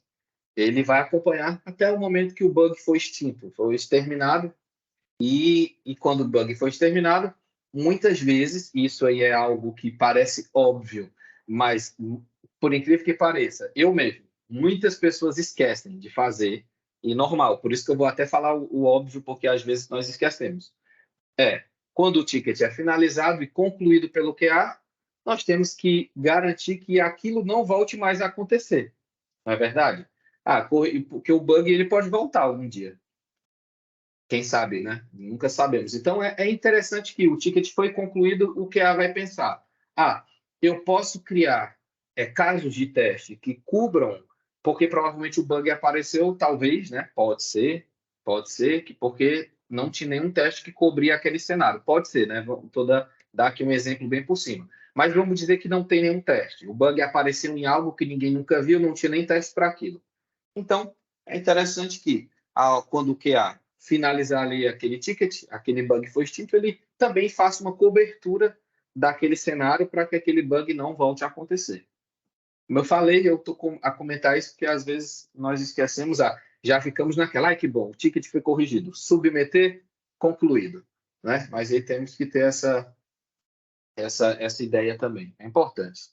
ele vai acompanhar até o momento que o bug foi extinto, foi exterminado, e quando o bug foi exterminado, muitas vezes, isso aí é algo que parece óbvio, mas por incrível que pareça, eu mesmo, muitas pessoas esquecem de fazer, e normal, por isso que eu vou até falar o óbvio, porque às vezes nós esquecemos. Quando o ticket é finalizado e concluído pelo QA, nós temos que garantir que aquilo não volte mais a acontecer. Não é verdade? Porque o bug ele pode voltar algum dia. Quem sabe, né? Nunca sabemos. Então, é interessante que o ticket foi concluído, o QA vai pensar, eu posso criar casos de teste que cubram, porque provavelmente o bug apareceu, talvez, né? Pode ser, porque não tinha nenhum teste que cobria aquele cenário. Pode ser, né? Vou dar aqui um exemplo bem por cima. Mas vamos dizer que não tem nenhum teste. O bug apareceu em algo que ninguém nunca viu, não tinha nem teste para aquilo. Então, é interessante que, quando o QA finalizar ali aquele ticket, aquele bug foi extinto, ele também faça uma cobertura daquele cenário para que aquele bug não volte a acontecer. Como eu falei, eu estou a comentar isso porque às vezes nós esquecemos, já ficamos naquela, que bom, o ticket foi corrigido, submeter, concluído, né? Mas aí temos que ter essa ideia também, é importante.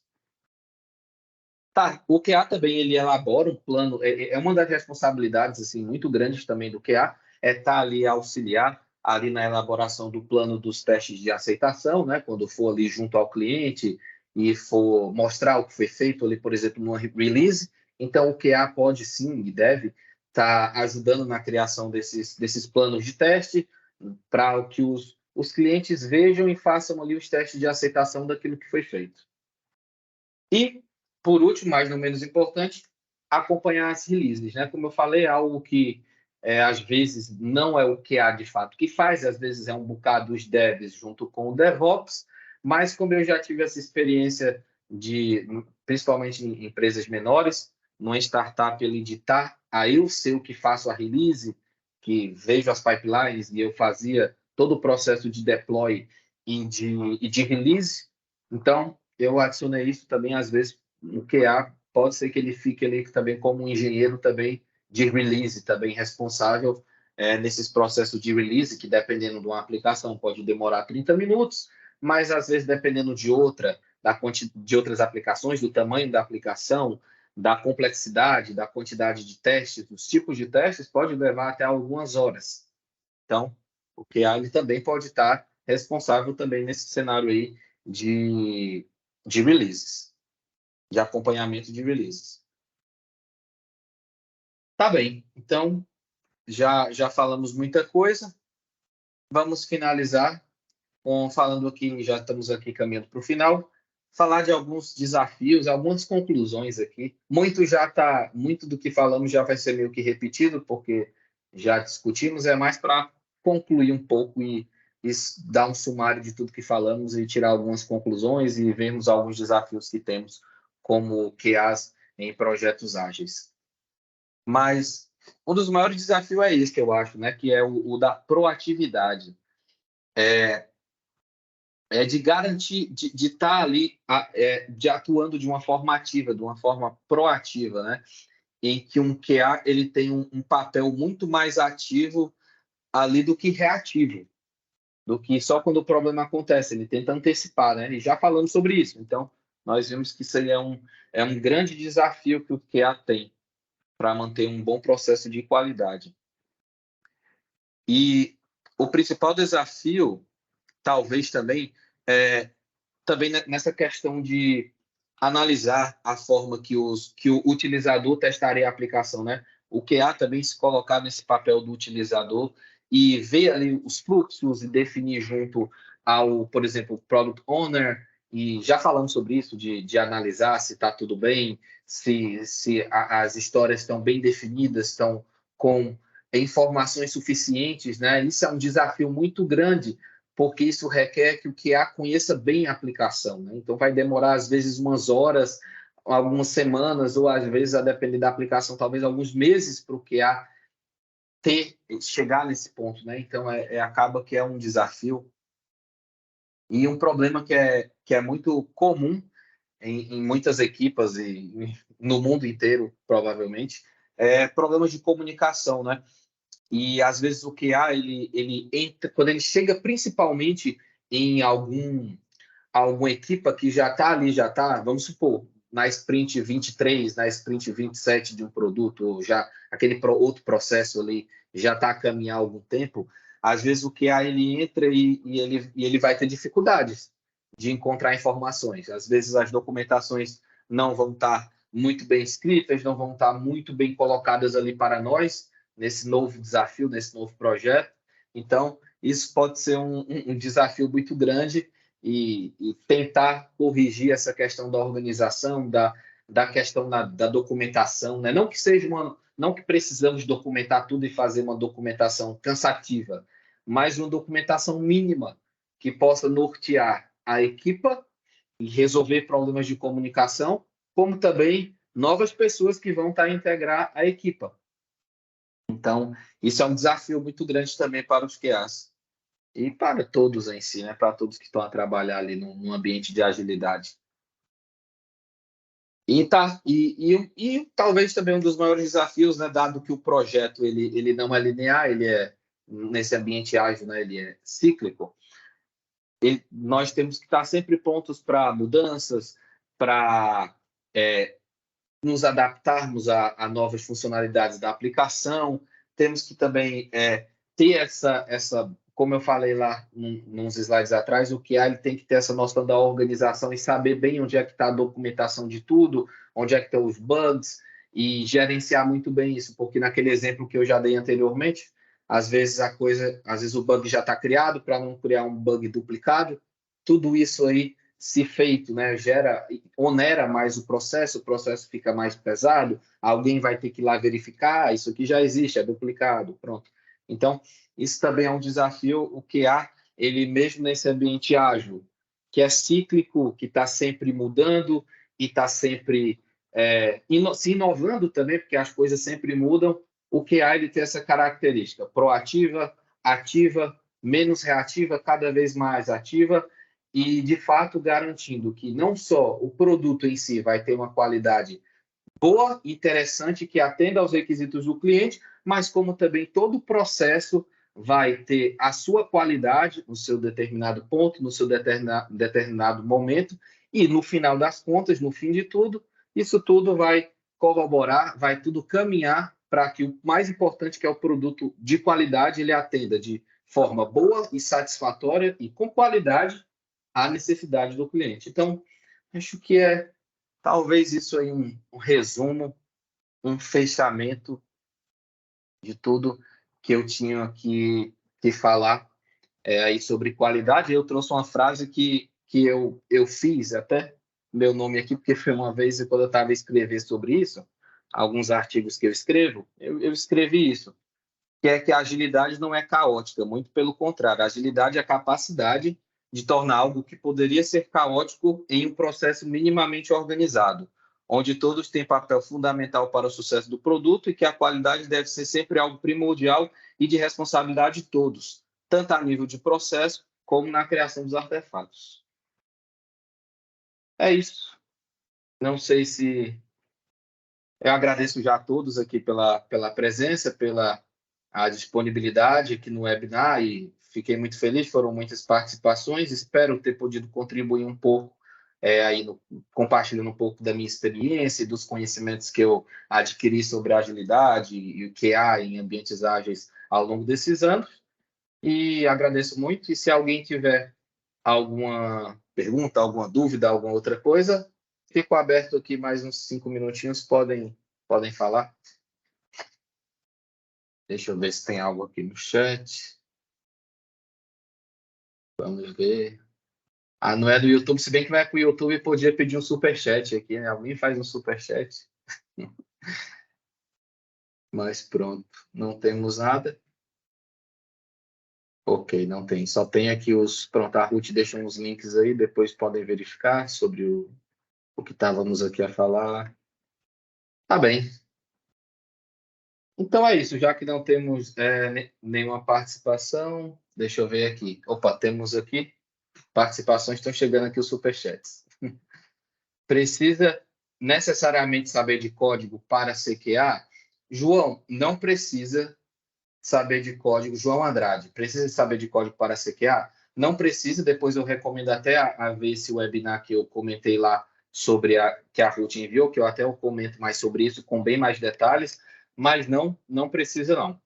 Tá, o QA também ele elabora um plano, é uma das responsabilidades assim muito grandes também do QA, estar ali auxiliar ali na elaboração do plano dos testes de aceitação, né? Quando for ali junto ao cliente e for mostrar o que foi feito ali, por exemplo, numa release, então o QA pode sim e deve estar ajudando na criação desses planos de teste para que os clientes vejam e façam ali os testes de aceitação daquilo que foi feito. E, por último, mas não menos importante, acompanhar as releases, né? Como eu falei, é algo que às vezes não é o QA de fato que faz, às vezes é um bocado os devs junto com o DevOps, mas como eu já tive essa experiência principalmente em empresas menores, numa startup ele de aí eu sei o que faço a release, que vejo as pipelines e eu fazia todo o processo de deploy e de release. Então, eu adicionei isso também, às vezes, no QA, pode ser que ele fique ali também como um engenheiro também de release, também responsável nesses processos de release, que dependendo de uma aplicação pode demorar 30 minutos, mas às vezes dependendo de de outras aplicações, do tamanho da aplicação, da complexidade, da quantidade de testes, dos tipos de testes, pode levar até algumas horas. Então, o QA ele também pode estar responsável também nesse cenário aí de releases, de acompanhamento de releases. Tá bem, então já falamos muita coisa. Vamos finalizar falando aqui, já estamos aqui caminhando para o final, falar de alguns desafios, algumas conclusões aqui. Muito do que falamos já vai ser meio que repetido, porque já discutimos, é mais para concluir um pouco e dar um sumário de tudo que falamos e tirar algumas conclusões e vermos alguns desafios que temos como QAs em projetos ágeis. Mas um dos maiores desafios é esse que eu acho, né? Que é o da proatividade. De garantir, de estar ali, de atuando de uma forma ativa, de uma forma proativa, né? Em que um QA ele tem um papel muito mais ativo ali do que reativo, do que só quando o problema acontece, ele tenta antecipar, né? E já falamos sobre isso, então nós vimos que isso aí é um grande desafio que o QA tem para manter um bom processo de qualidade. E o principal desafio, talvez também nessa questão de analisar a forma que o utilizador testaria a aplicação, né? O QA também se colocar nesse papel do utilizador e ver ali os fluxos e definir junto ao, por exemplo, Product Owner, e já falamos sobre isso, de analisar se está tudo bem, se as histórias estão bem definidas, estão com informações suficientes, né? Isso é um desafio muito grande, porque isso requer que o QA conheça bem a aplicação, né? Então, vai demorar, às vezes, umas horas, algumas semanas, ou, às vezes, a depender da aplicação, talvez alguns meses para o QA chegar nesse ponto, né? Então, acaba que é um desafio e um problema que é muito comum em muitas equipas e no mundo inteiro, provavelmente, problemas de comunicação, né? E às vezes o QA ele entra quando ele chega principalmente em alguma equipa que já está ali, vamos supor, na sprint 23, na sprint 27 de um produto, ou já aquele outro processo ali já está a caminhar há algum tempo, às vezes o QA ele entra e ele vai ter dificuldades de encontrar informações. Às vezes as documentações não vão estar muito bem escritas, não vão estar muito bem colocadas ali para nós, nesse novo desafio, nesse novo projeto. Então, isso pode ser um desafio muito grande e tentar corrigir essa questão da organização, da questão da documentação, né? Não que precisamos documentar tudo e fazer uma documentação cansativa, mas uma documentação mínima que possa nortear a equipa e resolver problemas de comunicação, como também novas pessoas que vão estar a integrar a equipa. Então, isso é um desafio muito grande também para os QAs e para todos em si, né? Para todos que estão a trabalhar ali num ambiente de agilidade. E talvez também um dos maiores desafios, né? Dado que o projeto ele não é linear, ele é nesse ambiente ágil, né? Ele é cíclico. Nós temos que estar sempre prontos para mudanças, para nos adaptarmos a novas funcionalidades da aplicação. Temos que também ter essa, como eu falei lá nos slides atrás, o QA ele tem que ter essa noção da organização e saber bem onde é que está a documentação de tudo, onde é que estão os bugs, e gerenciar muito bem isso, porque naquele exemplo que eu já dei anteriormente, às vezes o bug já está criado para não criar um bug duplicado. Tudo isso aí, se feito, né, onera mais o processo fica mais pesado, alguém vai ter que ir lá verificar, isso aqui já existe, é duplicado, pronto. Então, isso também é um desafio, o QA, ele mesmo nesse ambiente ágil, que é cíclico, que está sempre mudando e está sempre se inovando também, porque as coisas sempre mudam, o QA ele tem essa característica, proativa, ativa, menos reativa, cada vez mais ativa, e, de fato, garantindo que não só o produto em si vai ter uma qualidade boa, interessante, que atenda aos requisitos do cliente, mas como também todo o processo vai ter a sua qualidade no seu determinado ponto, no seu determinado momento, e no final das contas, no fim de tudo, isso tudo vai corroborar, vai tudo caminhar para que o mais importante, que é o produto de qualidade, ele atenda de forma boa e satisfatória e com qualidade à necessidade do cliente. Então, acho que é talvez isso aí um resumo, um fechamento de tudo que eu tinha que falar aí sobre qualidade. Eu trouxe uma frase que eu fiz até meu nome aqui, porque foi uma vez quando eu estava a escrever sobre isso, alguns artigos que eu escrevo, eu escrevi isso, que é que a agilidade não é caótica, muito pelo contrário, a agilidade é a capacidade de tornar algo que poderia ser caótico em um processo minimamente organizado, onde todos têm papel fundamental para o sucesso do produto e que a qualidade deve ser sempre algo primordial e de responsabilidade de todos, tanto a nível de processo como na criação dos artefatos. É isso. Não sei se... Eu agradeço já a todos aqui pela presença, pela a disponibilidade aqui no webinar e fiquei muito feliz, foram muitas participações, espero ter podido contribuir um pouco aí compartilhando um pouco da minha experiência e dos conhecimentos que eu adquiri sobre a agilidade e o que há em ambientes ágeis ao longo desses anos, e agradeço muito, e se alguém tiver alguma pergunta, alguma dúvida, alguma outra coisa, fico aberto aqui mais uns 5 minutinhos, podem falar. Deixa eu ver se tem algo aqui no chat. Vamos ver. Ah, não é do YouTube, se bem que vai para o YouTube, podia pedir um superchat aqui, né? Alguém faz um superchat. Mas pronto, não temos nada. Ok, não tem. Só tem aqui os... Pronto, a Ruth deixa uns links aí, depois podem verificar sobre o que estávamos aqui a falar. Tá bem. Então é isso, já que não temos nenhuma participação, deixa eu ver aqui. Opa, temos aqui participações, estão chegando aqui os superchats. Precisa necessariamente saber de código para CQA? João, não precisa saber de código. João Andrade, precisa saber de código para CQA? Não precisa, depois eu recomendo até a ver esse webinar que eu comentei lá sobre que a Ruth enviou, que eu até comento mais sobre isso com bem mais detalhes, mas não precisa não.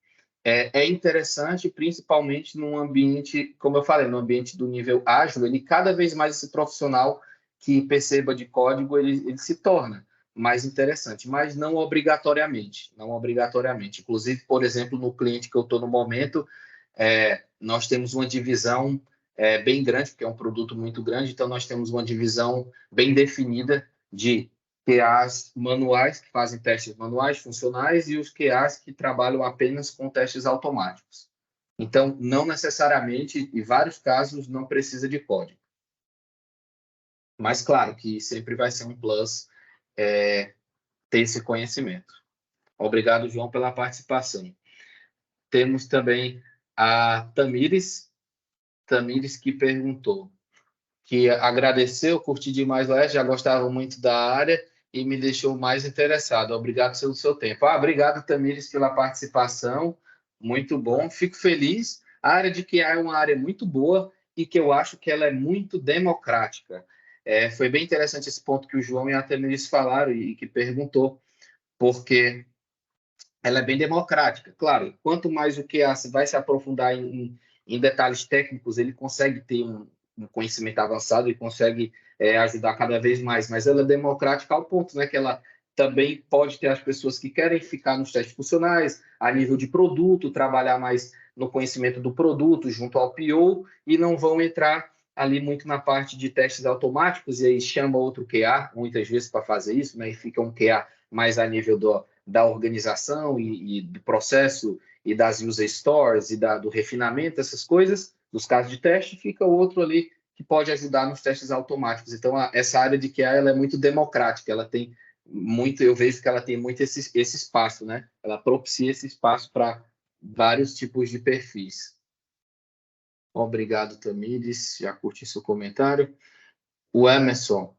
É interessante, principalmente num ambiente, como eu falei, no ambiente do nível ágil, ele cada vez mais esse profissional que perceba de código, ele se torna mais interessante, mas não obrigatoriamente, não obrigatoriamente. Inclusive, por exemplo, no cliente que eu estou no momento, nós temos uma divisão bem grande, porque é um produto muito grande, então nós temos uma divisão bem definida de QAs manuais, que fazem testes manuais, funcionais, e os QAs que trabalham apenas com testes automáticos. Então, não necessariamente, em vários casos, não precisa de código. Mas, claro, que sempre vai ser um plus ter esse conhecimento. Obrigado, João, pela participação. Temos também a Tamires que perguntou, que agradeceu, curti demais lá, já gostava muito da área e me deixou mais interessado. Obrigado pelo seu tempo. Obrigado, Tamires, pela participação. Muito bom. Fico feliz. A área de QA é uma área muito boa e que eu acho que ela é muito democrática. Foi bem interessante esse ponto que o João e a Tamires falaram e que perguntou, porque ela é bem democrática. Claro, quanto mais o QA vai se aprofundar em detalhes técnicos, ele consegue ter um conhecimento avançado e consegue ajudar cada vez mais, mas ela é democrática ao ponto, né, que ela também pode ter as pessoas que querem ficar nos testes funcionais, a nível de produto, trabalhar mais no conhecimento do produto junto ao PO e não vão entrar ali muito na parte de testes automáticos e aí chama outro QA, muitas vezes, para fazer isso, né, e fica um QA mais a nível da organização e do processo e das user stories e do refinamento, essas coisas, dos casos de teste, fica o outro ali que pode ajudar nos testes automáticos. Então, essa área de QA ela é muito democrática, ela tem muito, eu vejo que ela tem muito esse espaço, né? Ela propicia esse espaço para vários tipos de perfis. Obrigado, Tamires. Já curti seu comentário. O Emerson,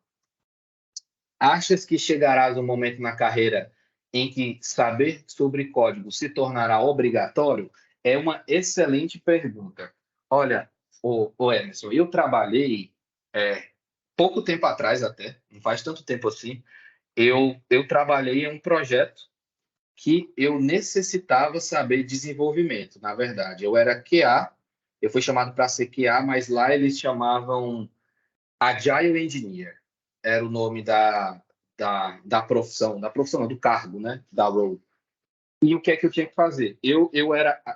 achas que chegarás um momento na carreira em que saber sobre código se tornará obrigatório? É uma excelente pergunta. Olha, o Emerson, eu trabalhei pouco tempo atrás até, não faz tanto tempo assim, eu trabalhei em um projeto que eu necessitava saber desenvolvimento, na verdade. Eu era QA, eu fui chamado para ser QA, mas lá eles chamavam Agile Engineer, era o nome da profissão, não, do cargo, né, da role. E o que é que eu tinha que fazer?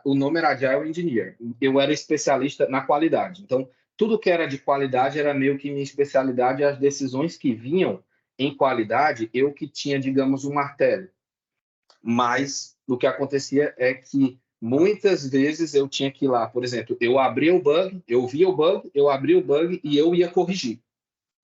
O nome era Agile Engineer, eu era especialista na qualidade. Então, tudo que era de qualidade era meio que minha especialidade, e as decisões que vinham em qualidade, eu que tinha, digamos, um martelo. Mas o que acontecia é que muitas vezes eu tinha que ir lá, por exemplo, eu abria o bug, eu via o bug, eu abria o bug e eu ia corrigir.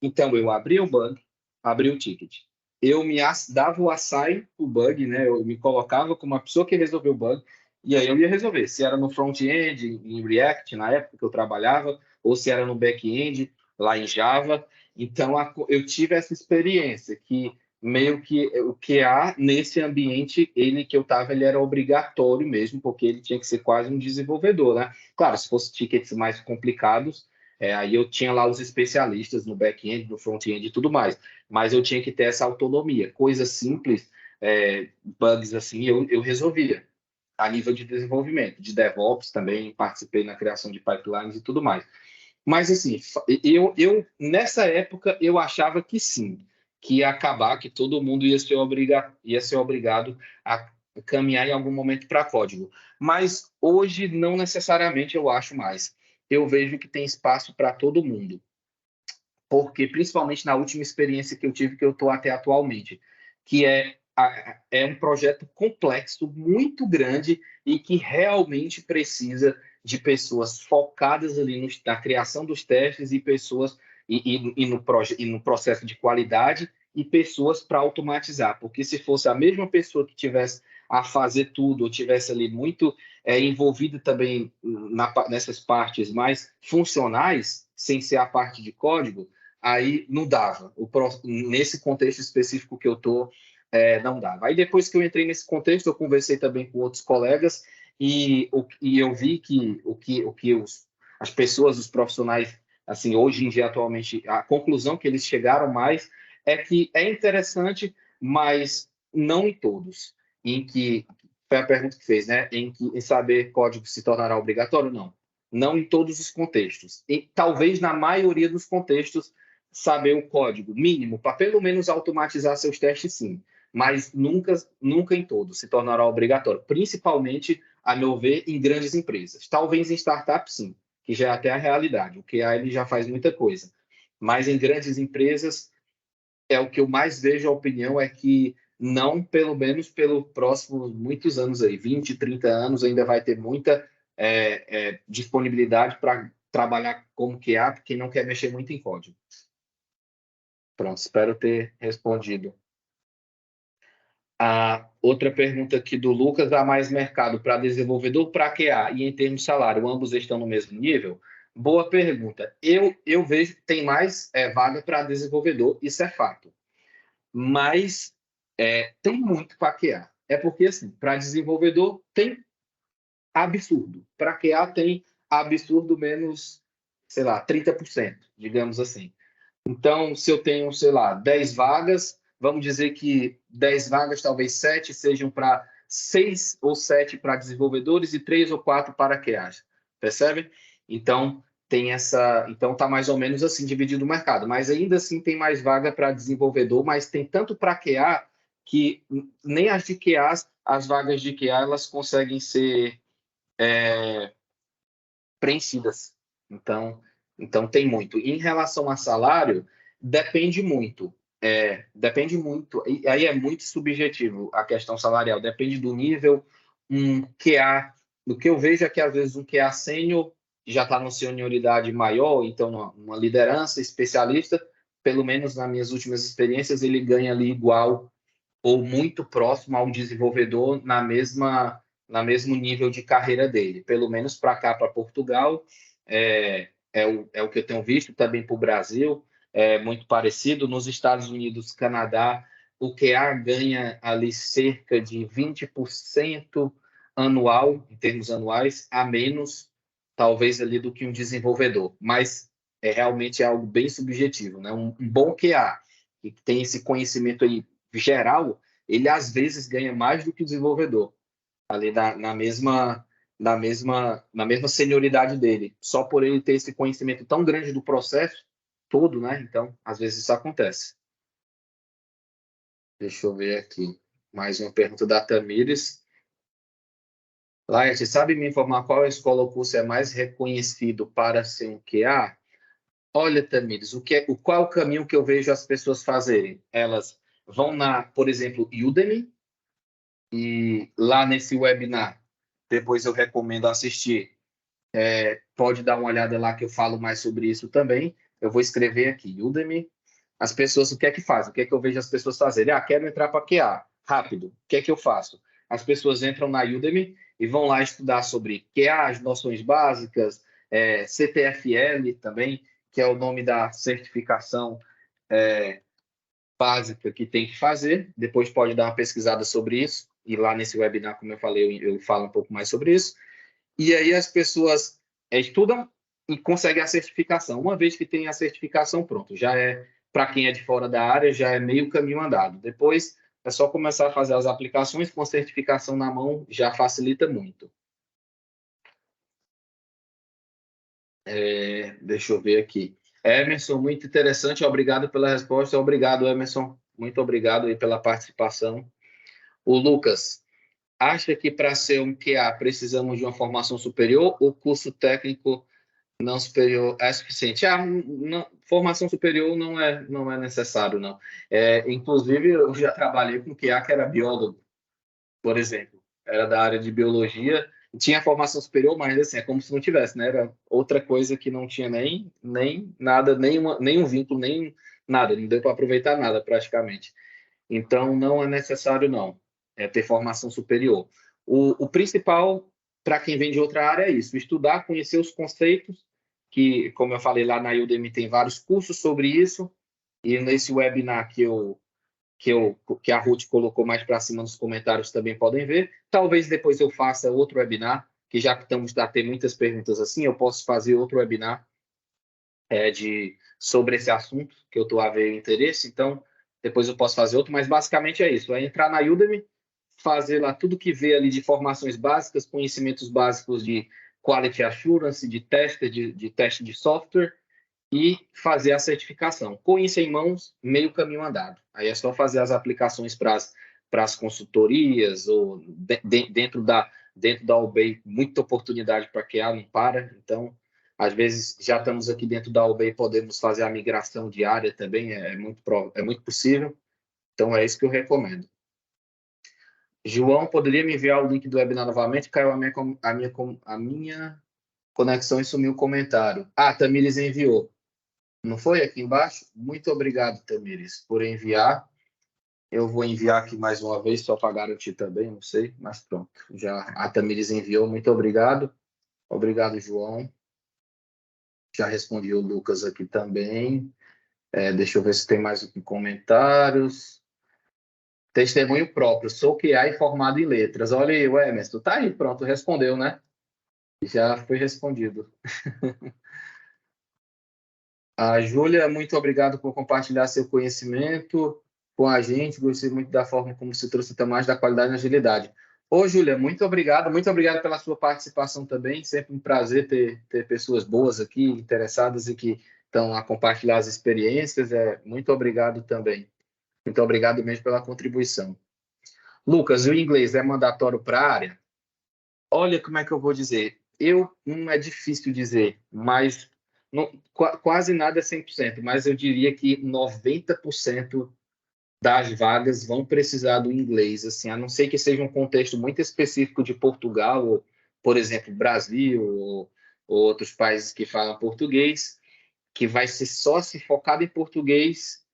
Então, eu abria o bug, abria o ticket. Eu dava o assign o bug, né? Eu me colocava como uma pessoa que resolveu o bug, e aí eu ia resolver. Se era no front-end, em React, na época que eu trabalhava, ou se era no back-end, lá em Java. Então, eu tive essa experiência, que meio que o QA, nesse ambiente, ele que eu estava, ele era obrigatório mesmo, porque ele tinha que ser quase um desenvolvedor, né? Claro, se fosse tickets mais complicados, aí eu tinha lá os especialistas no back-end, no front-end e tudo mais, mas eu tinha que ter essa autonomia. Coisas simples, bugs assim, eu resolvia a nível de desenvolvimento, de DevOps também, participei na criação de pipelines e tudo mais. Mas assim, eu nessa época eu achava que sim, que ia acabar, que todo mundo ia ser obrigado a caminhar em algum momento para código. Mas hoje não necessariamente eu acho mais. Eu vejo que tem espaço para todo mundo, porque principalmente na última experiência que eu tive, que eu estou até atualmente, que é um projeto complexo, muito grande e que realmente precisa de pessoas focadas ali na criação dos testes e pessoas e no processo de qualidade e pessoas para automatizar, porque se fosse a mesma pessoa que tivesse a fazer tudo, ou tivesse ali muito envolvida também nessas partes mais funcionais, sem ser a parte de código, aí não dava. Nesse contexto específico que eu estou, não dava. Aí depois que eu entrei nesse contexto, eu conversei também com outros colegas e eu vi que as pessoas, os profissionais, assim, hoje em dia, atualmente, a conclusão que eles chegaram mais é que é interessante, mas não em todos. Em que, foi a pergunta que fez, né? Em saber código se tornará obrigatório? Não. Não em todos os contextos. E talvez na maioria dos contextos saber o código mínimo para pelo menos automatizar seus testes, sim, mas nunca em todos se tornará obrigatório, principalmente, a meu ver, em grandes empresas. Talvez em startups, sim, que já é até a realidade, o QA ele já faz muita coisa, mas em grandes empresas é o que eu mais vejo, a opinião é que não, pelo menos pelos próximos muitos anos aí, 20, 30 anos, ainda vai ter muita disponibilidade para trabalhar como QA, porque não quer mexer muito em código. Pronto, espero ter respondido. A outra pergunta aqui do Lucas: há mais mercado para desenvolvedor, para QA, e em termos de salário, ambos estão no mesmo nível? Boa pergunta. Eu vejo que tem mais vaga para desenvolvedor, isso é fato. Mas tem muito para QA. É porque, assim, para desenvolvedor tem absurdo. Para QA tem absurdo menos, sei lá, 30%, digamos assim. Então, se eu tenho, sei lá, 10 vagas, vamos dizer que 10 vagas, talvez 7 sejam para 6 ou 7 para desenvolvedores e 3 ou 4 para QAs. Percebe? Então, então tá mais ou menos assim dividido o mercado, mas ainda assim tem mais vaga para desenvolvedor, mas tem tanto para QA que nem as de QAs, as vagas de QA, elas conseguem ser preenchidas. Então tem muito. Em relação a salário, depende muito. Depende muito. E aí é muito subjetivo a questão salarial. Depende do nível. Um QA, o que eu vejo é que às vezes um QA sênior já está numa senioridade maior, então uma liderança especialista, pelo menos nas minhas últimas experiências, ele ganha ali igual ou muito próximo ao desenvolvedor na mesmo nível de carreira dele. Pelo menos para cá, para Portugal, é o que eu tenho visto também para o Brasil, é muito parecido. Nos Estados Unidos, Canadá, o QA ganha ali cerca de 20% anual, em termos anuais, a menos, talvez, ali do que um desenvolvedor. Mas realmente algo bem subjetivo, né? Um bom QA, que tem esse conhecimento aí geral, ele às vezes ganha mais do que o desenvolvedor, ali na mesma senioridade dele, só por ele ter esse conhecimento tão grande do processo todo, né? Então, às vezes isso acontece. Deixa eu ver aqui. Mais uma pergunta da Tamires. Laerte, sabe me informar qual escola ou curso é mais reconhecido para ser um QA? Olha, Tamires, qual é o caminho que eu vejo as pessoas fazerem? Elas vão por exemplo, Udemy, e lá nesse webinar, depois eu recomendo assistir. Pode dar uma olhada lá que eu falo mais sobre isso também. Eu vou escrever aqui, Udemy. As pessoas, o que é que fazem? O que é que eu vejo as pessoas fazerem? Quero entrar para QA, rápido. O que é que eu faço? As pessoas entram na Udemy e vão lá estudar sobre QA, as noções básicas, CTFL também, que é o nome da certificação básica que tem que fazer. Depois pode dar uma pesquisada sobre isso. E lá nesse webinar, como eu falei, eu falo um pouco mais sobre isso. E aí as pessoas estudam e conseguem a certificação. Uma vez que tem a certificação, pronto, já para quem é de fora da área, já é meio caminho andado. Depois é só começar a fazer as aplicações com a certificação na mão, já facilita muito. Deixa eu ver aqui. Emerson, muito interessante, obrigado pela resposta. Obrigado, Emerson, muito obrigado aí pela participação. O Lucas, acha que para ser um QA precisamos de uma formação superior ou curso técnico não superior é suficiente? Formação superior não é necessário, não. Inclusive, eu já trabalhei com QA que era biólogo, por exemplo. Era da área de biologia, tinha formação superior, mas assim, é como se não tivesse, né? Era outra coisa que não tinha nem nada, nenhum vínculo, nem nada, não deu para aproveitar nada praticamente. Então, não é necessário, não, ter formação superior. O principal, para quem vem de outra área, é isso: estudar, conhecer os conceitos, que, como eu falei lá na Udemy, tem vários cursos sobre isso, e nesse webinar que a Ruth colocou mais para cima nos comentários também podem ver. Talvez depois eu faça outro webinar, que já que estamos a ter muitas perguntas assim, eu posso fazer outro webinar sobre esse assunto, que eu estou a ver o interesse. Então, depois eu posso fazer outro, mas basicamente é isso: entrar na Udemy, fazer lá tudo que vê ali de formações básicas, conhecimentos básicos de Quality Assurance, de teste de software, e fazer a certificação. Com isso em mãos, meio caminho andado. Aí é só fazer as aplicações para as consultorias, ou dentro da UBEI, muita oportunidade para QA, não para. Então, às vezes, já estamos aqui dentro da UBEI, podemos fazer a migração diária também, é muito possível. Então, é isso que eu recomendo. João, poderia me enviar o link do webinar novamente? Caiu a minha conexão e sumiu o comentário. Tamires enviou. Não foi aqui embaixo? Muito obrigado, Tamires, por enviar. Eu vou enviar aqui mais uma vez, só para garantir também, não sei, mas pronto. Já a Tamires enviou, muito obrigado. Obrigado, João. Já respondi o Lucas aqui também. Deixa eu ver se tem mais comentários. Testemunho próprio, sou QA e formado em letras. Olha aí, o Emerson, tá aí, pronto, respondeu, né? Já foi respondido. A Júlia, muito obrigado por compartilhar seu conhecimento com a gente. Gostei muito da forma como você trouxe até mais da qualidade e agilidade. Ô, Júlia, muito obrigado pela sua participação também. Sempre um prazer ter pessoas boas aqui, interessadas e que estão a compartilhar as experiências. Muito obrigado também. Muito obrigado mesmo pela contribuição. Lucas, o inglês é mandatório para a área? Olha, como é que eu vou dizer? Não é difícil dizer, mas quase nada é 100%, mas eu diria que 90% das vagas vão precisar do inglês, assim, a não ser que seja um contexto muito específico de Portugal, ou, por exemplo, Brasil, ou outros países que falam português, que vai ser só se focado em português.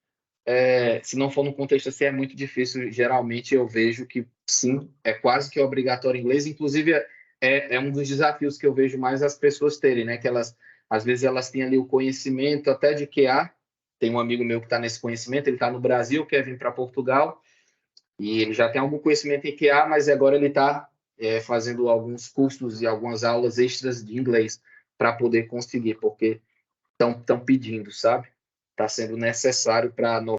Se não for no contexto assim, é muito difícil. Geralmente eu vejo que sim, é quase que obrigatório inglês. Inclusive, é um dos desafios que eu vejo mais as pessoas terem, né? Que elas, às vezes, elas têm ali o conhecimento até de QA. Tem um amigo meu que está nesse conhecimento, ele está no Brasil, quer vir para Portugal, e ele já tem algum conhecimento em QA, mas agora ele está fazendo alguns cursos e algumas aulas extras de inglês para poder conseguir, porque estão pedindo, sabe? Está sendo necessário para